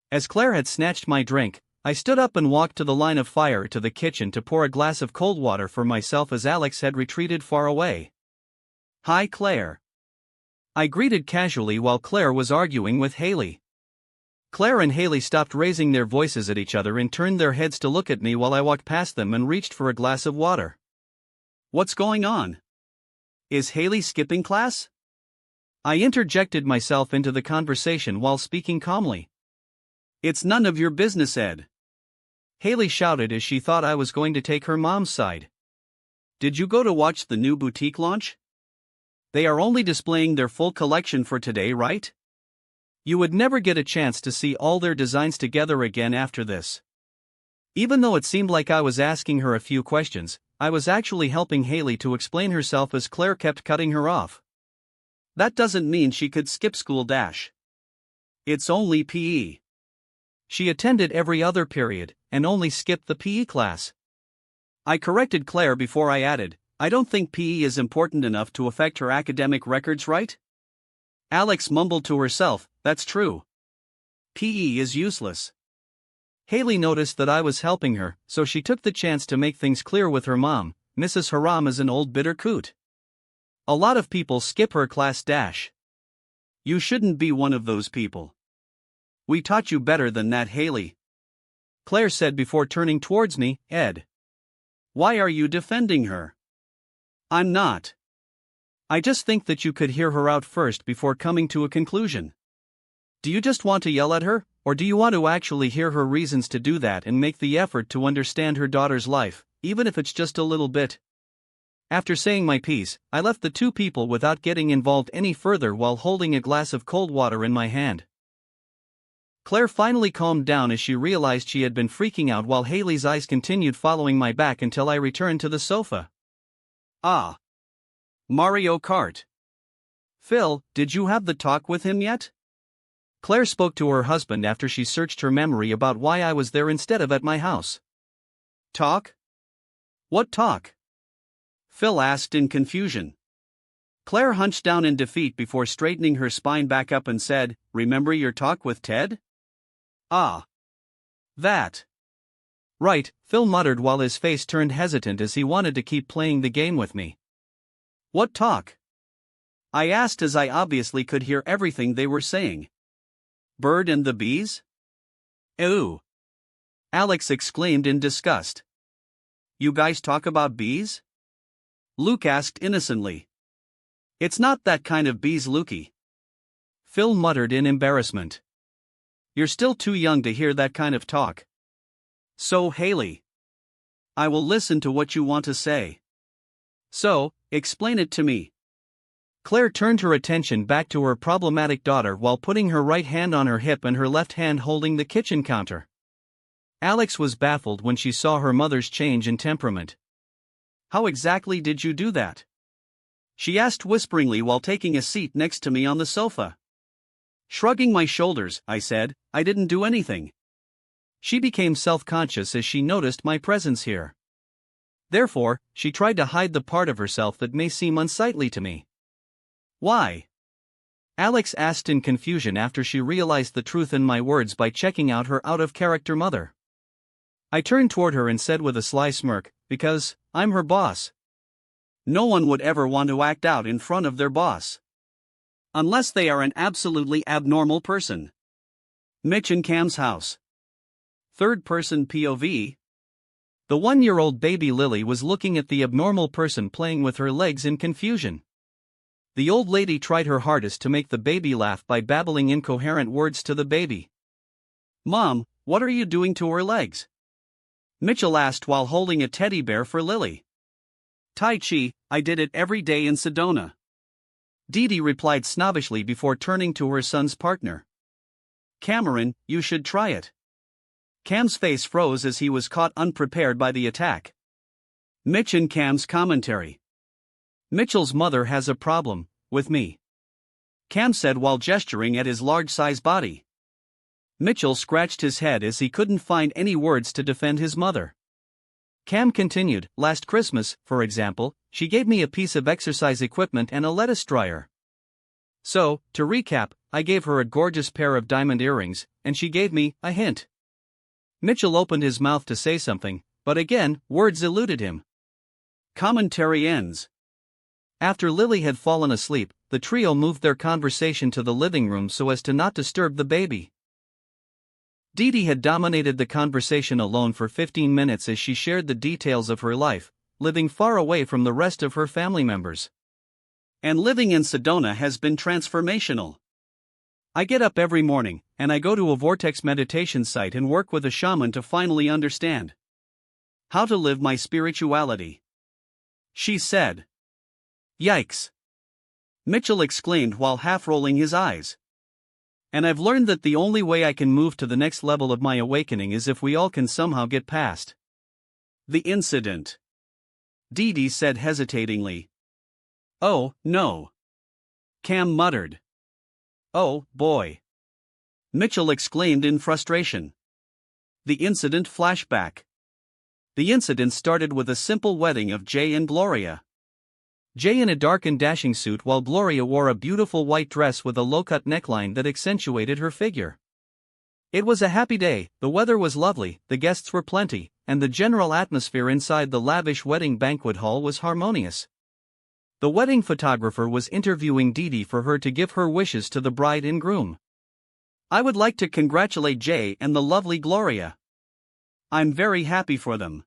As Claire had snatched my drink, I stood up and walked to the line of fire to the kitchen to pour a glass of cold water for myself as Alex had retreated far away. "Hi, Claire." I greeted casually while Claire was arguing with Haley. Claire and Haley stopped raising their voices at each other and turned their heads to look at me while I walked past them and reached for a glass of water. "What's going on? Is Haley skipping class?" I interjected myself into the conversation while speaking calmly. "It's none of your business, Ed." Haley shouted as she thought I was going to take her mom's side. "Did you go to watch the new boutique launch? They are only displaying their full collection for today, right? You would never get a chance to see all their designs together again after this." Even though it seemed like I was asking her a few questions, I was actually helping Haley to explain herself as Claire kept cutting her off. "That doesn't mean she could skip school dash. It's only PE. She attended every other period, and only skipped the PE class." I corrected Claire before I added, "I don't think PE is important enough to affect her academic records, right?" Alex mumbled to herself, "That's true. PE is useless." Haley noticed that I was helping her, so she took the chance to make things clear with her mom. "Mrs. Haram is an old bitter coot. A lot of people skip her class dash. You shouldn't be one of those people. We taught you better than that, Haley," Claire said before turning towards me. "Ed, why are you defending her?" "I'm not. I just think that you could hear her out first before coming to a conclusion. Do you just want to yell at her, or do you want to actually hear her reasons to do that and make the effort to understand her daughter's life, even if it's just a little bit?" After saying my piece, I left the two people without getting involved any further while holding a glass of cold water in my hand. Claire finally calmed down as she realized she had been freaking out while Haley's eyes continued following my back until I returned to the sofa. "Ah. Mario Kart. Phil, did you have the talk with him yet?" Claire spoke to her husband after she searched her memory about why I was there instead of at my house. "Talk? What talk?" Phil asked in confusion. Claire hunched down in defeat before straightening her spine back up and said, "Remember your talk with Ted?" "Ah. That. Right," Phil muttered while his face turned hesitant as he wanted to keep playing the game with me. "What talk?" I asked as I obviously could hear everything they were saying. "Bird and the bees?" "Ew!" Alex exclaimed in disgust. "You guys talk about bees?" Luke asked innocently. "It's not that kind of bees, Lukey," Phil muttered in embarrassment. "You're still too young to hear that kind of talk. So, Haley, I will listen to what you want to say. So, explain it to me." Claire turned her attention back to her problematic daughter while putting her right hand on her hip and her left hand holding the kitchen counter. Alex was baffled when she saw her mother's change in temperament. "How exactly did you do that?" she asked whisperingly while taking a seat next to me on the sofa. Shrugging my shoulders, I said, "I didn't do anything." She became self-conscious as she noticed my presence here. Therefore, she tried to hide the part of herself that may seem unsightly to me. "Why?" Alex asked in confusion after she realized the truth in my words by checking out her out-of-character mother. I turned toward her and said with a sly smirk, "Because I'm her boss." No one would ever want to act out in front of their boss. Unless they are an absolutely abnormal person. Mitch and Cam's house. Third-person POV. The 1-year-old baby Lily was looking at the abnormal person playing with her legs in confusion. The old lady tried her hardest to make the baby laugh by babbling incoherent words to the baby. "Mom, what are you doing to her legs?" Mitchell asked while holding a teddy bear for Lily. "Tai Chi, I did it every day in Sedona." Dee replied snobbishly before turning to her son's partner. "Cameron, you should try it." Cam's face froze as he was caught unprepared by the attack. Mitch and Cam's commentary. "Mitchell's mother has a problem with me," Cam said while gesturing at his large-size body. Mitchell scratched his head as he couldn't find any words to defend his mother. Cam continued, "Last Christmas, for example, she gave me a piece of exercise equipment and a lettuce dryer. So, to recap, I gave her a gorgeous pair of diamond earrings, and she gave me a hint." Mitchell opened his mouth to say something, but again, words eluded him. Commentary ends. After Lily had fallen asleep, the trio moved their conversation to the living room so as to not disturb the baby. Dee had dominated the conversation alone for 15 minutes as she shared the details of her life, living far away from the rest of her family members. "And living in Sedona has been transformational. I get up every morning, and I go to a vortex meditation site and work with a shaman to finally understand how to live my spirituality," she said. "Yikes!" Mitchell exclaimed while half-rolling his eyes. "And I've learned that the only way I can move to the next level of my awakening is if we all can somehow get past the incident," Dee said hesitatingly. "Oh, no," Cam muttered. "Oh, boy," Mitchell exclaimed in frustration. The incident flashback. The incident started with a simple wedding of Jay and Gloria. Jay in a dark and dashing suit while Gloria wore a beautiful white dress with a low-cut neckline that accentuated her figure. It was a happy day, the weather was lovely, the guests were plenty, and the general atmosphere inside the lavish wedding banquet hall was harmonious. The wedding photographer was interviewing Dee for her to give her wishes to the bride and groom. "I would like to congratulate Jay and the lovely Gloria. I'm very happy for them,"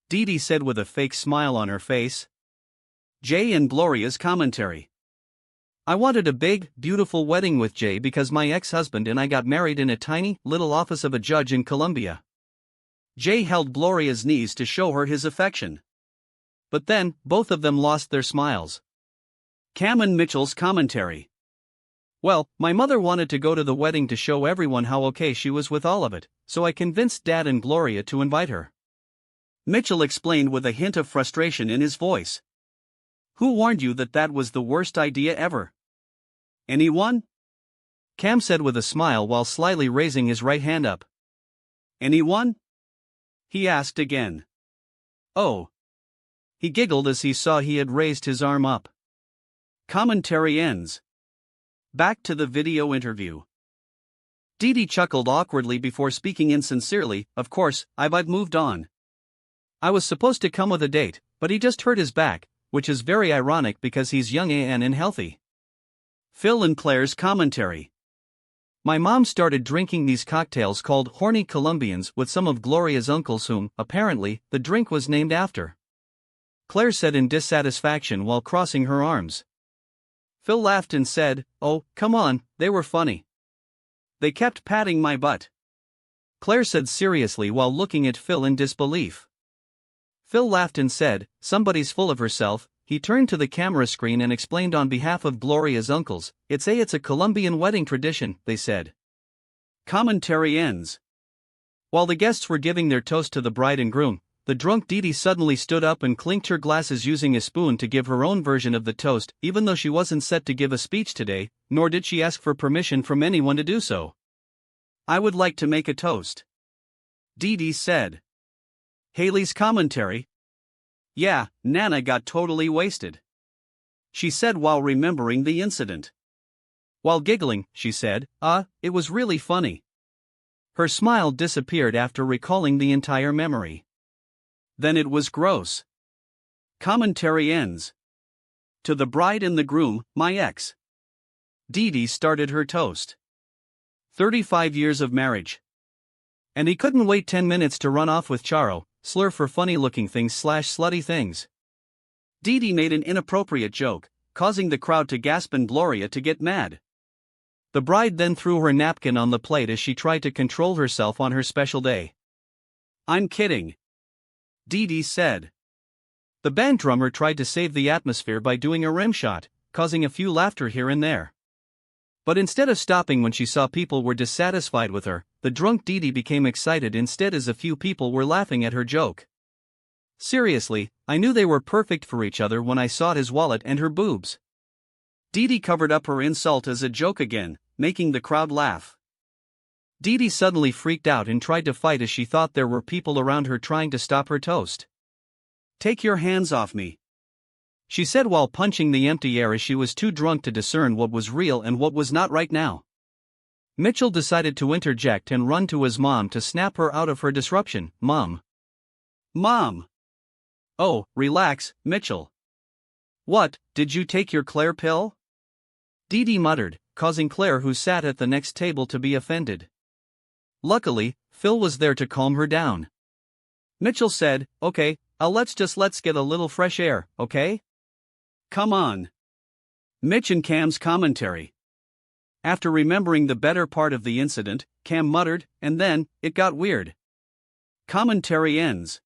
Dee said with a fake smile on her face. Jay and Gloria's commentary. "I wanted a big, beautiful wedding with Jay because my ex-husband and I got married in a tiny, little office of a judge in Colombia. Jay held Gloria's knees to show her his affection. But then, both of them lost their smiles." Cam and Mitchell's commentary. "Well, my mother wanted to go to the wedding to show everyone how okay she was with all of it, so I convinced Dad and Gloria to invite her." Mitchell explained with a hint of frustration in his voice. "Who warned you that that was the worst idea ever? Anyone?" Cam said with a smile while slyly raising his right hand up. "Anyone?" he asked again. "Oh." He giggled as he saw he had raised his arm up. Commentary ends. Back to the video interview. Dee chuckled awkwardly before speaking insincerely, "Of course, I've moved on. I was supposed to come with a date, but he just hurt his back, which is very ironic because he's young and healthy." Phil and Claire's commentary. "My mom started drinking these cocktails called Horny Colombians with some of Gloria's uncles whom, apparently, the drink was named after," Claire said in dissatisfaction while crossing her arms. Phil laughed and said, "Oh, come on, they were funny. They kept patting my butt," Claire said seriously while looking at Phil in disbelief. Phil laughed and said, "Somebody's full of herself." He turned to the camera screen and explained on behalf of Gloria's uncles, It's a Colombian wedding tradition," they said. Commentary ends. While the guests were giving their toast to the bride and groom, the drunk Dee suddenly stood up and clinked her glasses using a spoon to give her own version of the toast, even though she wasn't set to give a speech today, nor did she ask for permission from anyone to do so. "I would like to make a toast," Dee said. Haley's commentary. "Yeah, Nana got totally wasted," she said while remembering the incident. While giggling, she said, it was really funny." Her smile disappeared after recalling the entire memory. "Then it was gross." Commentary ends. To the bride and the groom, my ex. Dee started her toast. 35 years of marriage. And he couldn't wait 10 minutes to run off with Charo, slur for funny-looking things / slutty things. Dee made an inappropriate joke, causing the crowd to gasp and Gloria to get mad. The bride then threw her napkin on the plate as she tried to control herself on her special day. "I'm kidding," Dee said. The band drummer tried to save the atmosphere by doing a rim shot, causing a few laughter here and there. But instead of stopping when she saw people were dissatisfied with her, the drunk Dee became excited instead as a few people were laughing at her joke. "Seriously, I knew they were perfect for each other when I saw his wallet and her boobs." Dee covered up her insult as a joke again, making the crowd laugh. Dee suddenly freaked out and tried to fight as she thought there were people around her trying to stop her toast. "Take your hands off me," she said while punching the empty air as she was too drunk to discern what was real and what was not right now. Mitchell decided to interject and run to his mom to snap her out of her disruption. Mom! "Oh, relax, Mitchell. What, did you take your Claire pill?" Dee muttered, causing Claire, who sat at the next table, to be offended. Luckily, Phil was there to calm her down. Mitchell said, "Okay, let's get a little fresh air, okay? Come on." Mitch and Cam's commentary. After remembering the better part of the incident, Cam muttered, and then, it got weird. Commentary ends.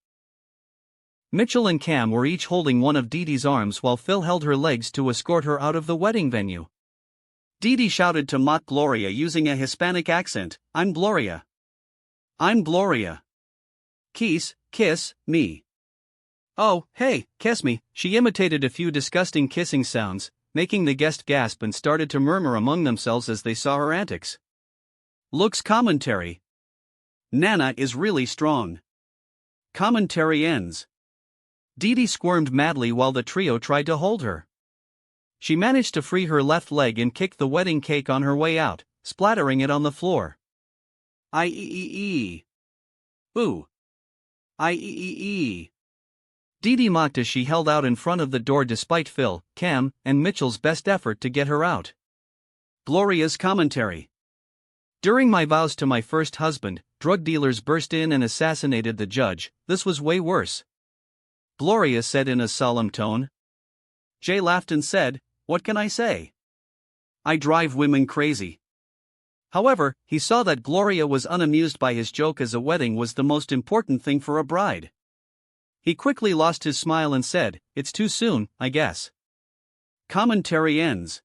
Mitchell and Cam were each holding one of Dee's arms while Phil held her legs to escort her out of the wedding venue. Dee shouted to mock Gloria using a Hispanic accent, "I'm Gloria. I'm Gloria. Kiss me. Oh, hey, kiss me." She imitated a few disgusting kissing sounds, making the guest gasp and started to murmur among themselves as they saw her antics. Looks commentary. Nana is really strong. Commentary ends. Dee squirmed madly while the trio tried to hold her. She managed to free her left leg and kicked the wedding cake on her way out, splattering it on the floor. "Ie. Ooh. Ie. Dee mocked as she held out in front of the door despite Phil, Cam, and Mitchell's best effort to get her out. Gloria's commentary. During my vows to my first husband, drug dealers burst in and assassinated the judge. This was way worse. Gloria said in a solemn tone. Jay laughed and said, "What can I say? I drive women crazy." However, he saw that Gloria was unamused by his joke, as a wedding was the most important thing for a bride. He quickly lost his smile and said, "It's too soon, I guess." Commentary ends.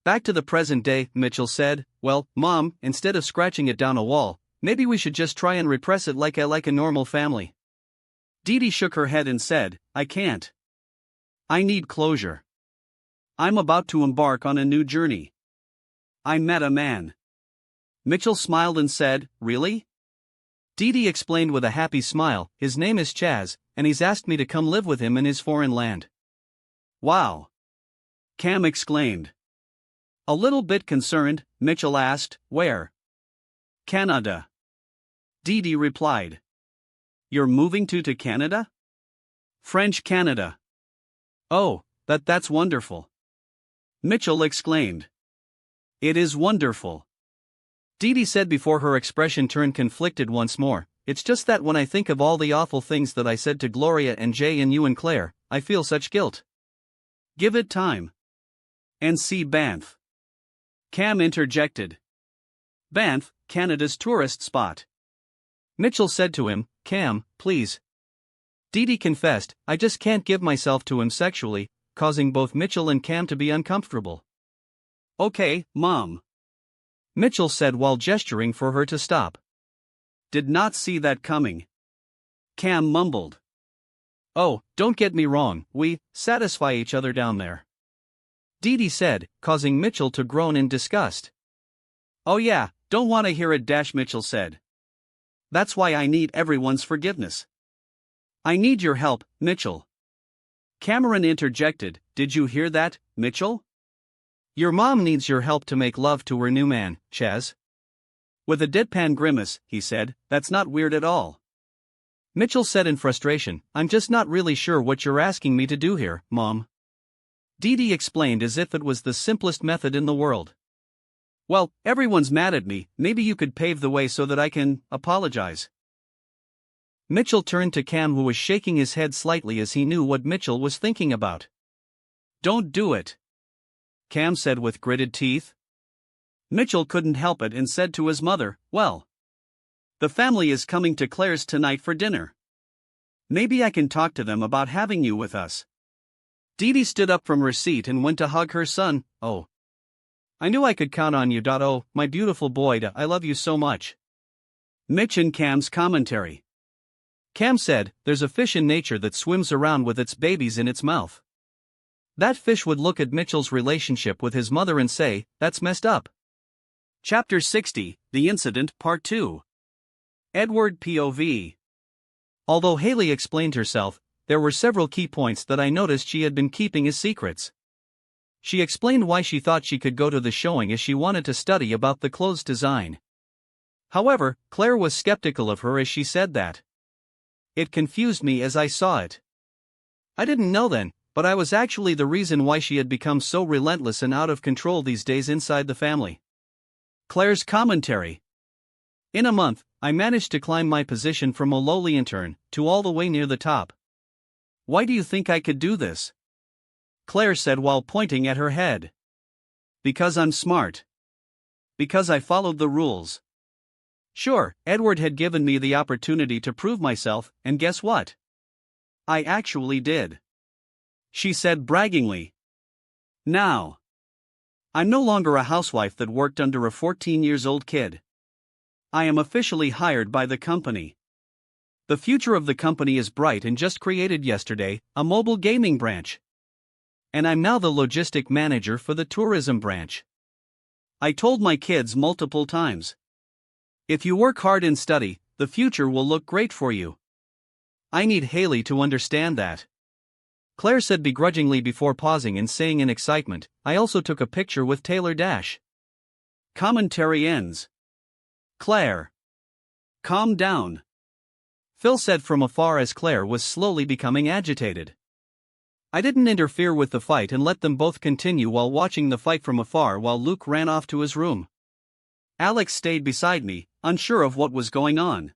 Back to the present day, Mitchell said, "Well, Mom, instead of scratching it down a wall, maybe we should just try and repress it like a normal family." Dee shook her head and said, "I can't. I need closure. I'm about to embark on a new journey. I met a man." Mitchell smiled and said, "Really?" Dee explained with a happy smile, "His name is Chaz, and he's asked me to come live with him in his foreign land." "Wow!" Cam exclaimed. A little bit concerned, Mitchell asked, "Where?" "Canada." Dee replied. "You're moving to Canada?" "French Canada." "Oh, that's wonderful." Mitchell exclaimed. "It is wonderful." Dee said before her expression turned conflicted once more, "It's just that when I think of all the awful things that I said to Gloria and Jay and you and Claire, I feel such guilt." "Give it time. And see Banff." Cam interjected. "Banff, Canada's tourist spot." Mitchell said to him, "Cam, please." Dee confessed, "I just can't give myself to him sexually," causing both Mitchell and Cam to be uncomfortable. "Okay, Mom," Mitchell said while gesturing for her to stop. "Did not see that coming." Cam mumbled. "Oh, don't get me wrong, we satisfy each other down there," Dee said, causing Mitchell to groan in disgust. "Oh yeah, don't want to hear it," Mitchell said. "That's why I need everyone's forgiveness. I need your help, Mitchell." Cameron interjected, "Did you hear that, Mitchell? Your mom needs your help to make love to her new man, Chaz." With a deadpan grimace, he said, "That's not weird at all." Mitchell said in frustration, "I'm just not really sure what you're asking me to do here, Mom." Dee explained as if it was the simplest method in the world. "Well, everyone's mad at me, maybe you could pave the way so that I can apologize." Mitchell turned to Cam, who was shaking his head slightly as he knew what Mitchell was thinking about. Don't do it, Cam said with gritted teeth. Mitchell couldn't help it and said to his mother, well, the family is coming to Claire's tonight for dinner. Maybe I can talk to them about having you with us. Dee Dee stood up from her seat and went to hug her son. Oh, I knew I could count on you. Oh, my beautiful boy, I love you so much. Mitch and Cam's commentary. Cam said, there's a fish in nature that swims around with its babies in its mouth. That fish would look at Mitchell's relationship with his mother and say, that's messed up. Chapter 60, The Incident, Part 2. Edward POV. Although Haley explained herself, there were several key points that I noticed she had been keeping as secrets. She explained why she thought she could go to the showing as she wanted to study about the clothes design. However, Claire was skeptical of her as she said that. It confused me as I saw it. I didn't know then, but I was actually the reason why she had become so relentless and out of control these days inside the family. Claire's commentary. In a month, I managed to climb my position from a lowly intern to all the way near the top. Why do you think I could do this? Claire said while pointing at her head. Because I'm smart. Because I followed the rules. Sure, Edward had given me the opportunity to prove myself, and guess what? I actually did. She said braggingly. Now, I'm no longer a housewife that worked under a 14-year-old kid. I am officially hired by the company. The future of the company is bright and just created yesterday, a mobile gaming branch. And I'm now the logistic manager for the tourism branch. I told my kids multiple times. If you work hard and study, the future will look great for you. I need Haley to understand that. Claire said begrudgingly before pausing and saying in excitement, I also took a picture with Taylor Dash. Commentary ends. Claire. Calm down. Phil said from afar as Claire was slowly becoming agitated. I didn't interfere with the fight and let them both continue while watching the fight from afar while Luke ran off to his room. Alex stayed beside me, unsure of what was going on.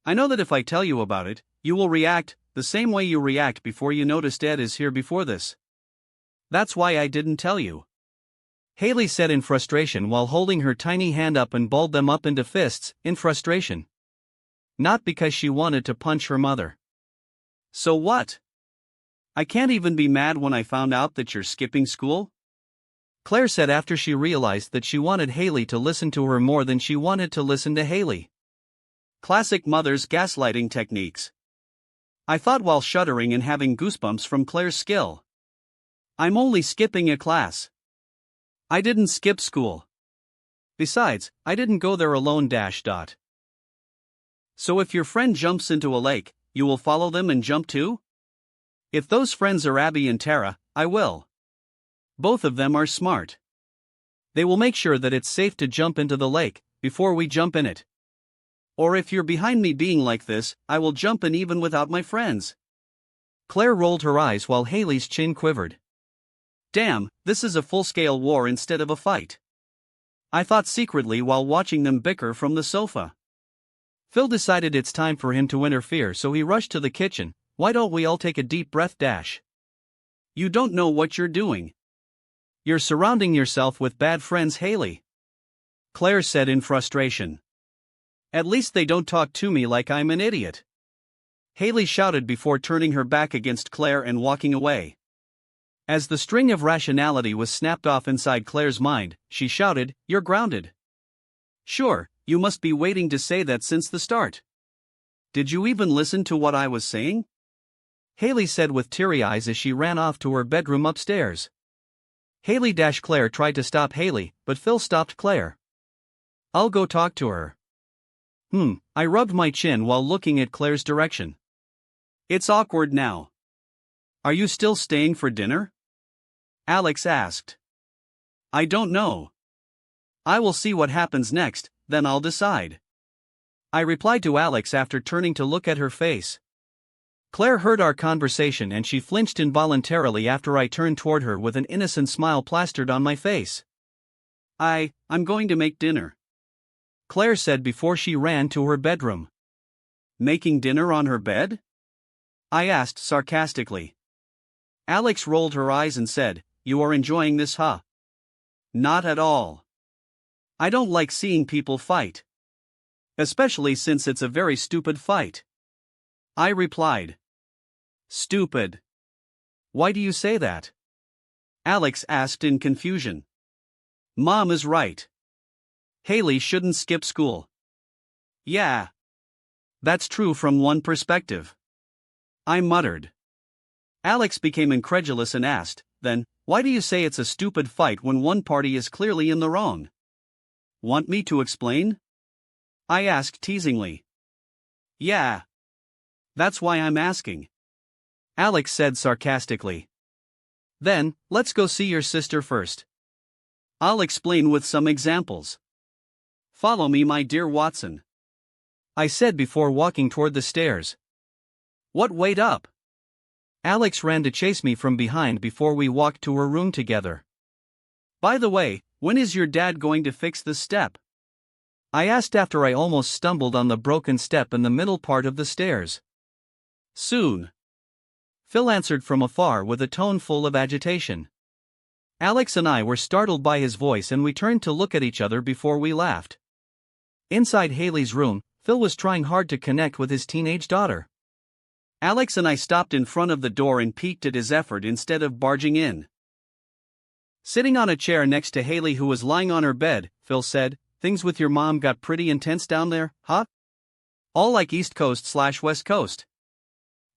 I know that if I tell you about it, you will react the same way you react before you noticed Ed is here before this. That's why I didn't tell you. Haley said in frustration while holding her tiny hand up and balled them up into fists, in frustration. Not because she wanted to punch her mother. So what? I can't even be mad when I found out that you're skipping school? Claire said after she realized that she wanted Haley to listen to her more than she wanted to listen to Haley. Classic mother's gaslighting techniques. I thought while shuddering and having goosebumps from Claire's skill. I'm only skipping a class. I didn't skip school. Besides, I didn't go there alone. So if your friend jumps into a lake, you will follow them and jump too? If those friends are Abby and Tara, I will. Both of them are smart. They will make sure that it's safe to jump into the lake, before we jump in it. Or if you're behind me being like this, I will jump in even without my friends. Claire rolled her eyes while Haley's chin quivered. Damn, this is a full-scale war instead of a fight. I thought secretly while watching them bicker from the sofa. Phil decided it's time for him to interfere, so he rushed to the kitchen. Why don't we all take a deep breath? You don't know what you're doing. You're surrounding yourself with bad friends, Haley. Claire said in frustration. At least they don't talk to me like I'm an idiot. Haley shouted before turning her back against Claire and walking away. As the string of rationality was snapped off inside Claire's mind, she shouted, You're grounded. Sure, you must be waiting to say that since the start. Did you even listen to what I was saying? Haley said with teary eyes as she ran off to her bedroom upstairs. Haley-Claire tried to stop Haley, but Phil stopped Claire. I'll go talk to her. I rubbed my chin while looking at Claire's direction. It's awkward now. Are you still staying for dinner? Alex asked. I don't know. I will see what happens next, then I'll decide. I replied to Alex after turning to look at her face. Claire heard our conversation and she flinched involuntarily after I turned toward her with an innocent smile plastered on my face. I'm going to make dinner, Claire said before she ran to her bedroom. Making dinner on her bed? I asked sarcastically. Alex rolled her eyes and said, "You are enjoying this, huh?" "Not at all. I don't like seeing people fight. Especially since it's a very stupid fight." I replied. "Stupid? Why do you say that?" Alex asked in confusion. "Mom is right. Haley shouldn't skip school." "Yeah. That's true from one perspective," I muttered. Alex became incredulous and asked, "Then, why do you say it's a stupid fight when one party is clearly in the wrong?" "Want me to explain?" I asked teasingly. "Yeah. That's why I'm asking," Alex said sarcastically. "Then, let's go see your sister first. I'll explain with some examples. Follow me, my dear Watson," I said before walking toward the stairs. "What, wait up?" Alex ran to chase me from behind before we walked to her room together. "By the way, when is your dad going to fix this step?" I asked after I almost stumbled on the broken step in the middle part of the stairs. "Soon," Phil answered from afar with a tone full of agitation. Alex and I were startled by his voice and we turned to look at each other before we laughed. Inside Haley's room, Phil was trying hard to connect with his teenage daughter. Alex and I stopped in front of the door and peeked at his effort instead of barging in. Sitting on a chair next to Haley, who was lying on her bed, Phil said, "Things with your mom got pretty intense down there, huh? All like East Coast/West Coast."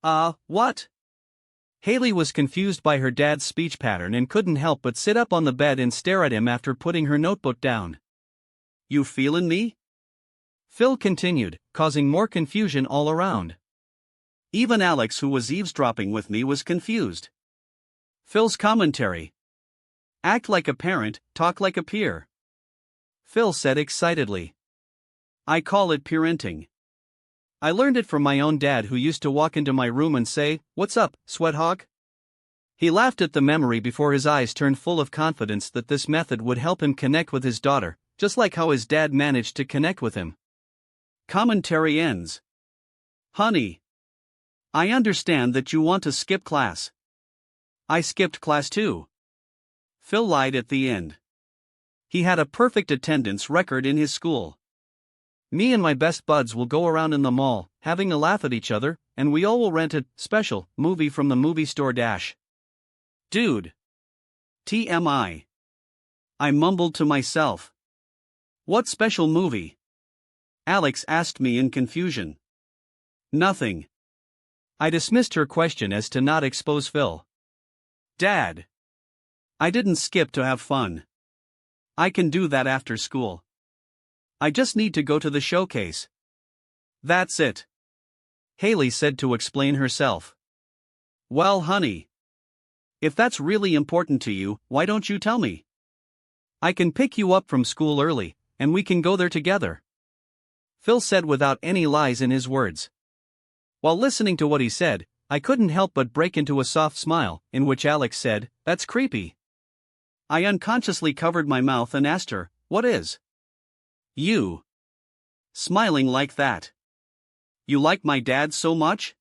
What?" Haley was confused by her dad's speech pattern and couldn't help but sit up on the bed and stare at him after putting her notebook down. "You feelin' me?" Phil continued, causing more confusion all around. Even Alex, who was eavesdropping with me, was confused. Phil's commentary. "Act like a parent, talk like a peer," Phil said excitedly. "I call it parenting. I learned it from my own dad, who used to walk into my room and say, 'What's up, sweat hog?'" He laughed at the memory before his eyes turned full of confidence that this method would help him connect with his daughter, just like how his dad managed to connect with him. Commentary ends. "Honey, I understand that you want to skip class. I skipped class too," Phil lied at the end. He had a perfect attendance record in his school. "Me and my best buds will go around in the mall, having a laugh at each other, and we all will rent a special movie from the movie store dash." "Dude. TMI. I mumbled to myself. "What special movie?" Alex asked me in confusion. "Nothing." I dismissed her question as to not expose Phil. "Dad, I didn't skip to have fun. I can do that after school. I just need to go to the showcase." "That's it," Haley said to explain herself. "Well, honey, if that's really important to you, why don't you tell me? I can pick you up from school early, and we can go there together," Phil said without any lies in his words. While listening to what he said, I couldn't help but break into a soft smile, in which Alex said, "That's creepy." I unconsciously covered my mouth and asked her, "What is?" "You smiling like that. You like my dad so much?"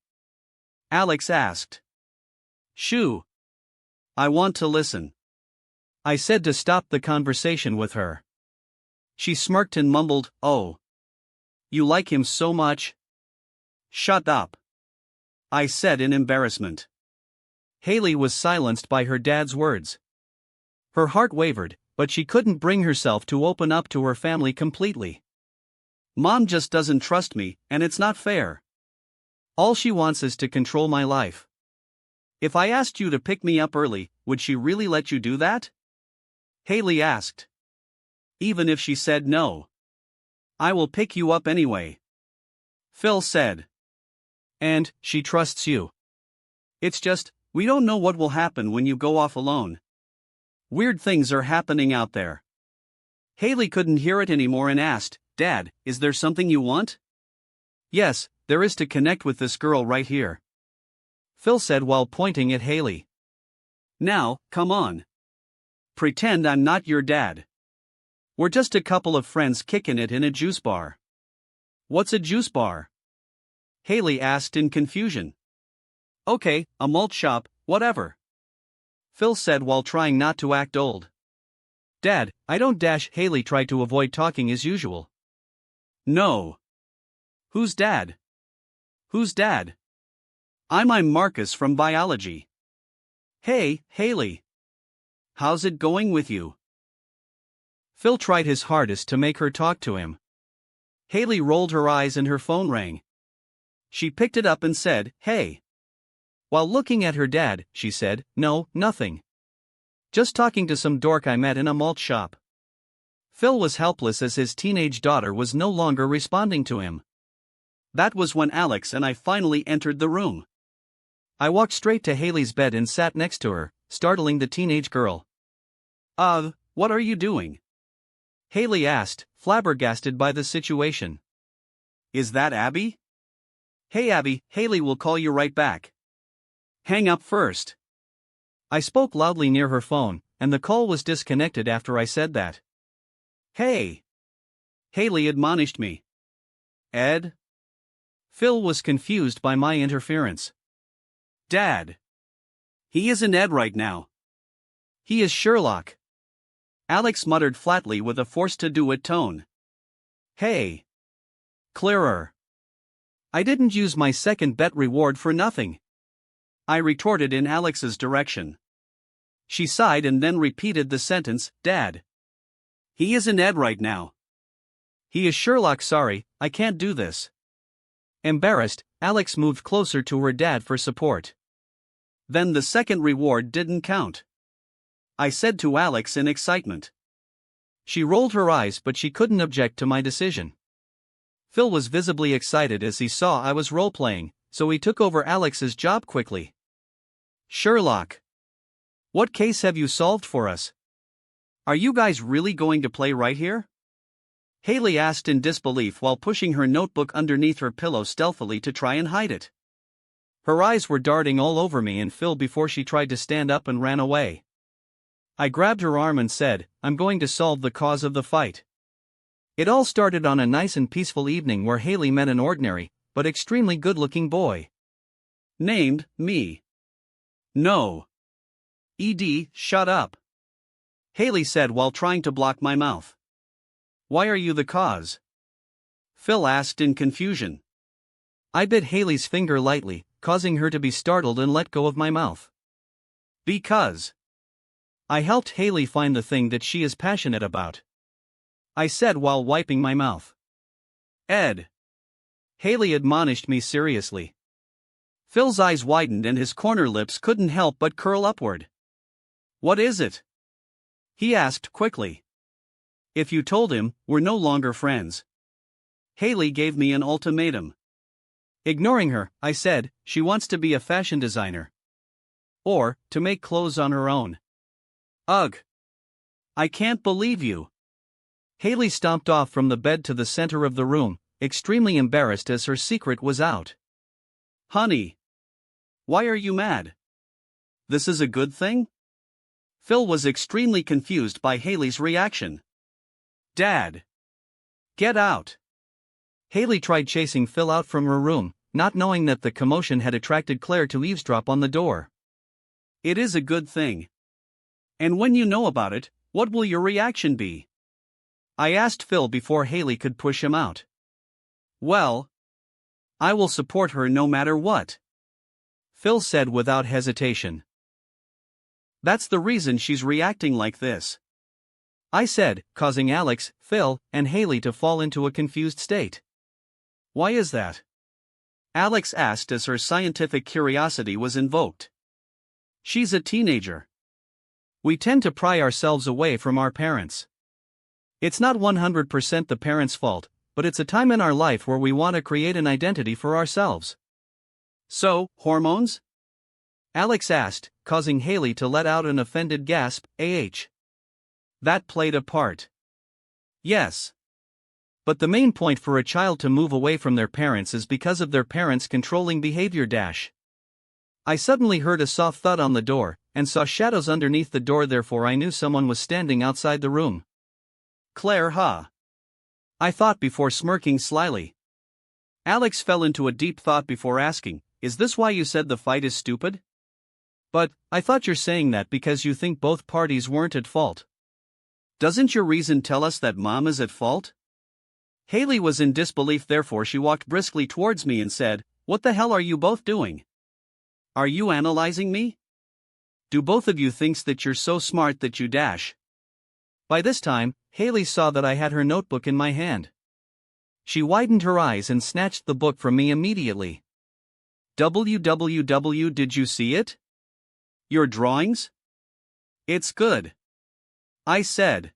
Alex asked. "Shoo. I want to listen," I said to stop the conversation with her. She smirked and mumbled, "Oh. You like him so much?" "Shut up," I said in embarrassment. Haley was silenced by her dad's words. Her heart wavered, but she couldn't bring herself to open up to her family completely. "Mom just doesn't trust me, and it's not fair. All she wants is to control my life. If I asked you to pick me up early, would she really let you do that?" Haley asked. "Even if she said no?" "I will pick you up anyway," Phil said. "And she trusts you. It's just, we don't know what will happen when you go off alone. Weird things are happening out there." Haley couldn't hear it anymore and asked, "Dad, is there something you want?" "Yes, there is, to connect with this girl right here," Phil said while pointing at Haley. "Now, come on. Pretend I'm not your dad. We're just a couple of friends kicking it in a juice bar." "What's a juice bar?" Haley asked in confusion. "Okay, a malt shop, whatever." Phil said while trying not to act old. Dad, I don't dash. Haley tried to avoid talking as usual. No. Who's Dad? Who's Dad? I'm Marcus from biology. Hey, Haley. How's it going with you? Phil tried his hardest to make her talk to him. Haley rolled her eyes and her phone rang. She picked it up and said, "Hey." While looking at her dad, she said, "No, nothing. Just talking to some dork I met in a malt shop." Phil was helpless as his teenage daughter was no longer responding to him. That was when Alex and I finally entered the room. I walked straight to Haley's bed and sat next to her, startling the teenage girl. What are you doing?" Haley asked, flabbergasted by the situation. "Is that Abby?" "Hey Abby, Haley will call you right back. Hang up first." I spoke loudly near her phone, and the call was disconnected after I said that. "Hey!" Haley admonished me. "Ed?" Phil was confused by my interference. "Dad. He isn't Ed right now. He is Sherlock." Alex muttered flatly with a forced-to-do-it tone. "Hey. Clearer. I didn't use my second bet reward for nothing," I retorted in Alex's direction. She sighed and then repeated the sentence, "Dad. He isn't Ed right now. He is Sherlock. Sorry, I can't do this." Embarrassed, Alex moved closer to her dad for support. "Then the second reward didn't count," I said to Alex in excitement. She rolled her eyes but she couldn't object to my decision. Phil was visibly excited as he saw I was role-playing, so he took over Alex's job quickly. "Sherlock. What case have you solved for us? Are you guys really going to play right here?" Haley asked in disbelief while pushing her notebook underneath her pillow stealthily to try and hide it. Her eyes were darting all over me and Phil before she tried to stand up and ran away. I grabbed her arm and said, "I'm going to solve the cause of the fight." It all started on a nice and peaceful evening where Haley met an ordinary, but extremely good-looking boy. Named me. "No. Shut up," Haley said while trying to block my mouth. "Why are you the cause?" Phil asked in confusion. I bit Haley's finger lightly, causing her to be startled and let go of my mouth. "Because I helped Haley find the thing that she is passionate about," I said while wiping my mouth. "Ed," Haley admonished me seriously. Phil's eyes widened and his corner lips couldn't help but curl upward. "What is it?" he asked quickly. "If you told him, we're no longer friends." Haley gave me an ultimatum. Ignoring her, I said, "She wants to be a fashion designer. Or, to make clothes on her own." "Ugh. I can't believe you." Haley stomped off from the bed to the center of the room, extremely embarrassed as her secret was out. "Honey. Why are you mad? This is a good thing?" Phil was extremely confused by Haley's reaction. "Dad. Get out." Haley tried chasing Phil out from her room, not knowing that the commotion had attracted Claire to eavesdrop on the door. "It is a good thing. And when you know about it, what will your reaction be?" I asked Phil before Haley could push him out. "Well, I will support her no matter what," Phil said without hesitation. "That's the reason she's reacting like this," I said, causing Alex, Phil, and Haley to fall into a confused state. "Why is that?" Alex asked as her scientific curiosity was invoked. "She's a teenager. We tend to pry ourselves away from our parents. It's not 100% the parents' fault, but it's a time in our life where we want to create an identity for ourselves." "So, hormones?" Alex asked, causing Haley to let out an offended gasp. That played a part. Yes. But the main point for a child to move away from their parents is because of their parents' controlling behavior. I suddenly heard a soft thud on the door, and saw shadows underneath the door, therefore I knew someone was standing outside the room. Claire, huh? I thought before smirking slyly. Alex fell into a deep thought before asking, "Is this why you said the fight is stupid?" But, I thought you're saying that because you think both parties weren't at fault. Doesn't your reason tell us that Mom is at fault? Haley was in disbelief, therefore she walked briskly towards me and said, "What the hell are you both doing? Are you analyzing me? Do both of you thinks that you're so smart that you dash?" By this time, Haley saw that I had her notebook in my hand. She widened her eyes and snatched the book from me immediately. "WWW, did you see it? Your drawings? It's good," I said.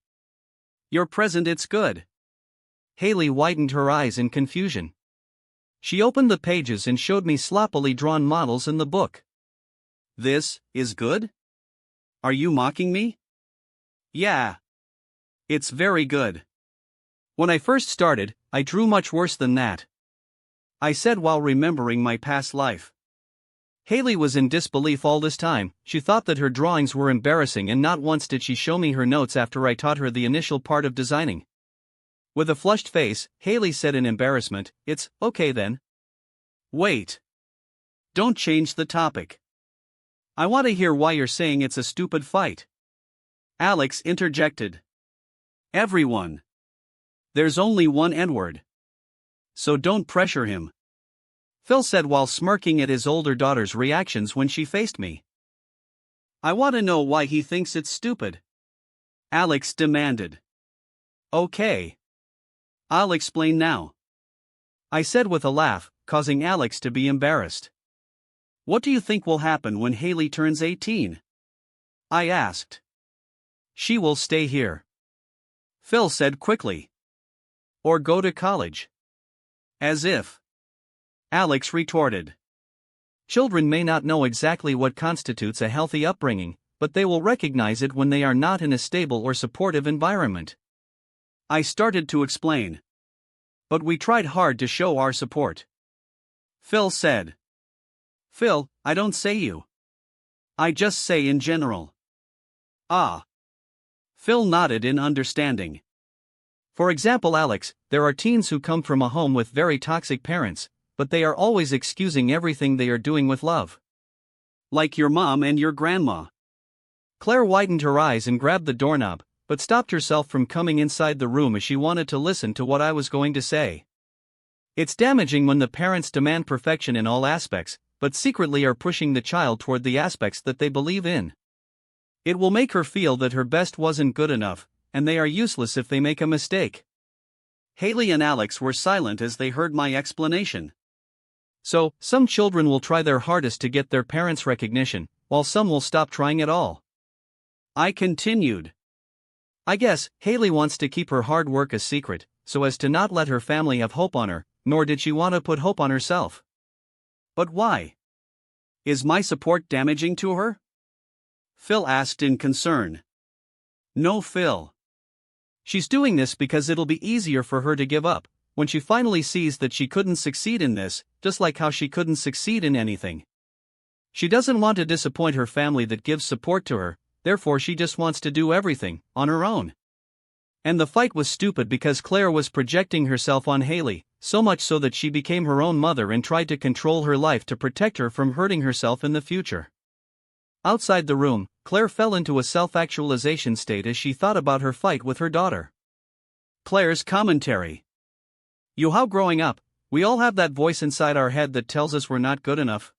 "You're present, it's good." Haley widened her eyes in confusion. She opened the pages and showed me sloppily drawn models in the book. "This is good? Are you mocking me?" "Yeah. It's very good. When I first started, I drew much worse than that," I said while remembering my past life. Haley was in disbelief all this time. She thought that her drawings were embarrassing, and not once did she show me her notes after I taught her the initial part of designing. With a flushed face, Haley said in embarrassment, "It's okay then." "Wait. Don't change the topic. I want to hear why you're saying it's a stupid fight," Alex interjected. "Everyone. There's only one Edward. So don't pressure him," Phil said while smirking at his older daughter's reactions when she faced me. "I want to know why he thinks it's stupid," Alex demanded. "Okay. I'll explain now," I said with a laugh, causing Alex to be embarrassed. "What do you think will happen when Haley turns 18? I asked. "She will stay here," Phil said quickly. "Or go to college." "As if," Alex retorted. "Children may not know exactly what constitutes a healthy upbringing, but they will recognize it when they are not in a stable or supportive environment." I started to explain. "But we tried hard to show our support," Phil said. "Phil, I don't say you. I just say in general." "Ah." Phil nodded in understanding. "For example, Alex, there are teens who come from a home with very toxic parents, but they are always excusing everything they are doing with love. Like your mom and your grandma." Claire widened her eyes and grabbed the doorknob, but stopped herself from coming inside the room as she wanted to listen to what I was going to say. It's damaging when the parents demand perfection in all aspects, but secretly are pushing the child toward the aspects that they believe in. It will make her feel that her best wasn't good enough, and they are useless if they make a mistake. Haley and Alex were silent as they heard my explanation. So, some children will try their hardest to get their parents' recognition, while some will stop trying at all. I continued. I guess Haley wants to keep her hard work a secret, so as to not let her family have hope on her, nor did she want to put hope on herself. But why? Is my support damaging to her? Phil asked in concern. No, Phil. She's doing this because it'll be easier for her to give up, when she finally sees that she couldn't succeed in this, just like how she couldn't succeed in anything. She doesn't want to disappoint her family that gives support to her, therefore she just wants to do everything on her own. And the fight was stupid because Claire was projecting herself on Haley, so much so that she became her own mother and tried to control her life to protect her from hurting herself in the future. Outside the room, Claire fell into a self-actualization state as she thought about her fight with her daughter. Claire's commentary. How growing up, we all have that voice inside our head that tells us we're not good enough.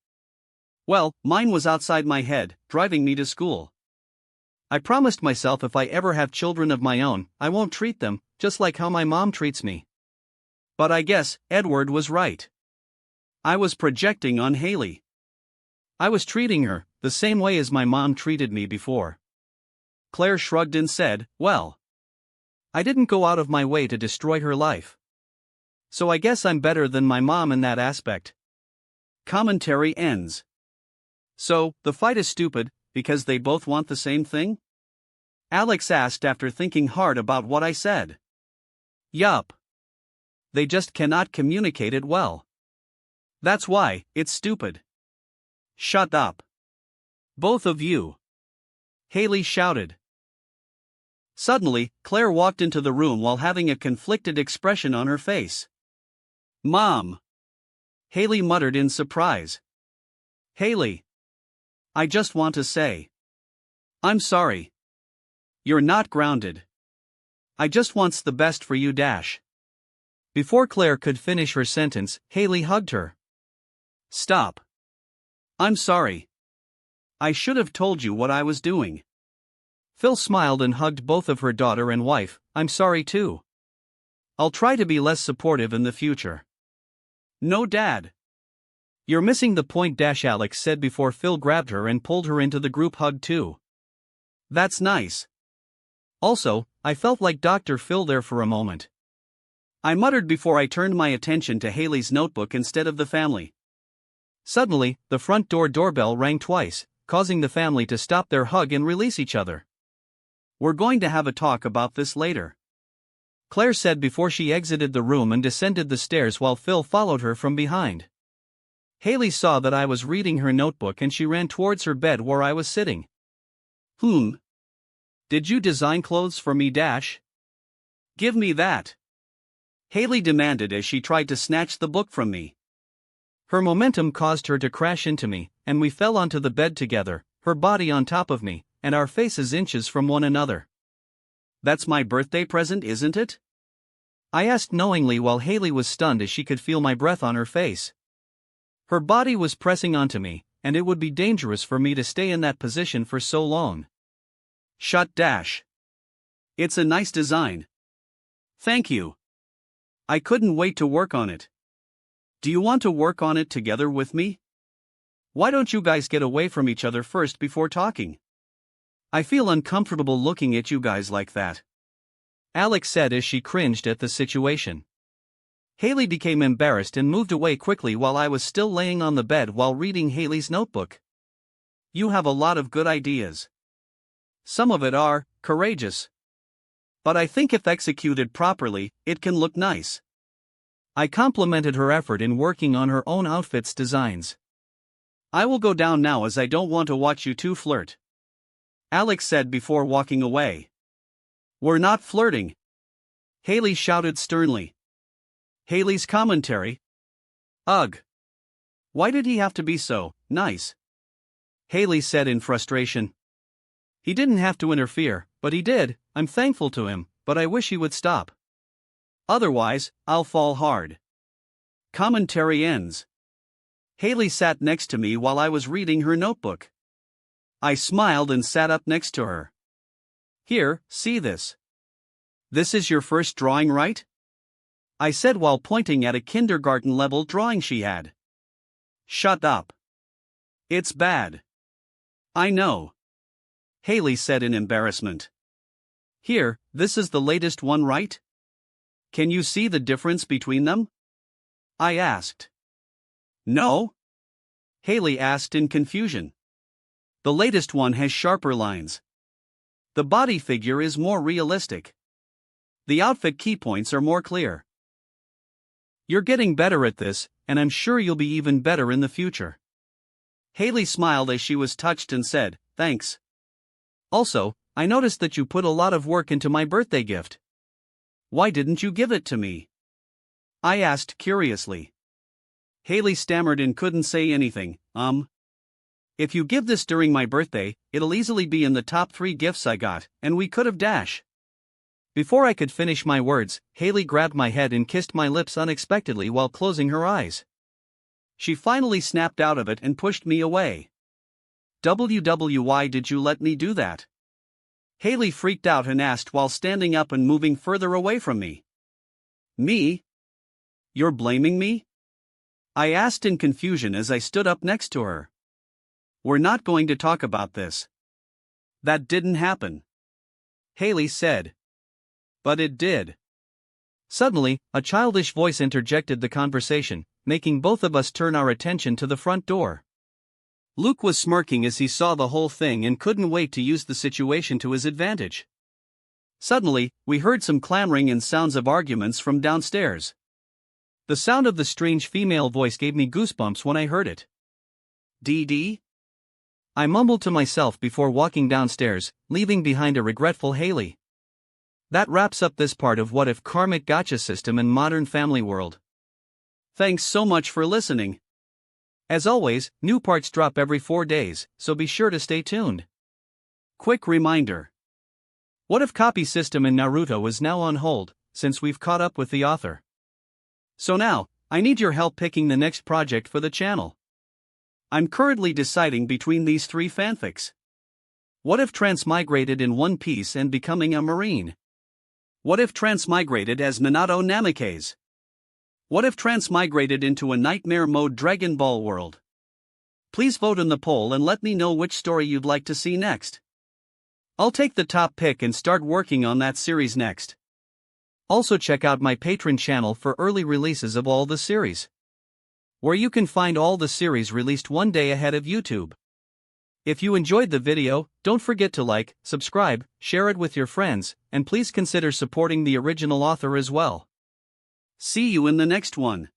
Well, mine was outside my head, driving me to school. I promised myself if I ever have children of my own, I won't treat them just like how my mom treats me. But I guess Edward was right. I was projecting on Haley. I was treating her the same way as my mom treated me before. Claire shrugged and said, well, I didn't go out of my way to destroy her life. So I guess I'm better than my mom in that aspect. Commentary ends. So, the fight is stupid, because they both want the same thing? Alex asked after thinking hard about what I said. Yup. They just cannot communicate it well. That's why, it's stupid. Shut up. Both of you. Haley shouted. Suddenly, Claire walked into the room while having a conflicted expression on her face. Mom! Haley muttered in surprise. Haley! I just want to say, I'm sorry. You're not grounded. I just wants the best for you dash. Before Claire could finish her sentence, Haley hugged her. Stop. I'm sorry. I should have told you what I was doing. Phil smiled and hugged both of her daughter and wife. I'm sorry too. I'll try to be less supportive in the future. No, Dad. You're missing the point dash, Alex said before Phil grabbed her and pulled her into the group hug too. That's nice. Also, I felt like Dr. Phil there for a moment. I muttered before I turned my attention to Haley's notebook instead of the family. Suddenly, the front doorbell rang twice, causing the family to stop their hug and release each other. We're going to have a talk about this later, Claire said before she exited the room and descended the stairs while Phil followed her from behind. Haley saw that I was reading her notebook and she ran towards her bed where I was sitting. Did you design clothes for me dash? Give me that. Haley demanded as she tried to snatch the book from me. Her momentum caused her to crash into me, and we fell onto the bed together, her body on top of me, and our faces inches from one another. That's my birthday present, isn't it? I asked knowingly while Haley was stunned as she could feel my breath on her face. Her body was pressing onto me, and it would be dangerous for me to stay in that position for so long. Shut dash. It's a nice design. Thank you. I couldn't wait to work on it. Do you want to work on it together with me? Why don't you guys get away from each other first before talking? I feel uncomfortable looking at you guys like that, Alex said as she cringed at the situation. Haley became embarrassed and moved away quickly while I was still laying on the bed while reading Haley's notebook. You have a lot of good ideas. Some of it are courageous. But I think if executed properly, it can look nice. I complimented her effort in working on her own outfit's designs. I will go down now as I don't want to watch you two flirt, Alex said before walking away. We're not flirting, Haley shouted sternly. Haley's commentary? Ugh. Why did he have to be so nice? Haley said in frustration. He didn't have to interfere, but he did. I'm thankful to him, but I wish he would stop. Otherwise, I'll fall hard. Commentary ends. Haley sat next to me while I was reading her notebook. I smiled and sat up next to her. Here, see this. This is your first drawing, right? I said while pointing at a kindergarten-level drawing she had. Shut up. It's bad. I know, Haley said in embarrassment. Here, this is the latest one, right? Can you see the difference between them? I asked. No? Haley asked in confusion. The latest one has sharper lines. The body figure is more realistic. The outfit key points are more clear. You're getting better at this, and I'm sure you'll be even better in the future. Haley smiled as she was touched and said, thanks. Also, I noticed that you put a lot of work into my birthday gift. Why didn't you give it to me? I asked curiously. Haley stammered and couldn't say anything. If you give this during my birthday, it'll easily be in the top 3 gifts I got, and we could have dash. Before I could finish my words, Haley grabbed my head and kissed my lips unexpectedly while closing her eyes. She finally snapped out of it and pushed me away. Why did you let me do that? Haley freaked out and asked while standing up and moving further away from me. Me? You're blaming me? I asked in confusion as I stood up next to her. We're not going to talk about this. That didn't happen, Haley said. But it did. Suddenly, a childish voice interjected the conversation, making both of us turn our attention to the front door. Luke was smirking as he saw the whole thing and couldn't wait to use the situation to his advantage. Suddenly, we heard some clamoring and sounds of arguments from downstairs. The sound of the strange female voice gave me goosebumps when I heard it. Dee? I mumbled to myself before walking downstairs, leaving behind a regretful Haley. That wraps up this part of What If Karmic Gacha System in Modern Family World. Thanks so much for listening. As always, new parts drop every 4 days, so be sure to stay tuned. Quick reminder. What if copy system in Naruto is now on hold, since we've caught up with the author? So now, I need your help picking the next project for the channel. I'm currently deciding between these 3 fanfics. What if Transmigrated in One Piece and becoming a Marine? What if Transmigrated as Minato Namikaze? What if Transmigrated into a Nightmare Mode Dragon Ball world? Please vote in the poll and let me know which story you'd like to see next. I'll take the top pick and start working on that series next. Also check out my Patreon channel for early releases of all the series, where you can find all the series released one day ahead of YouTube. If you enjoyed the video, don't forget to like, subscribe, share it with your friends, and please consider supporting the original author as well. See you in the next one.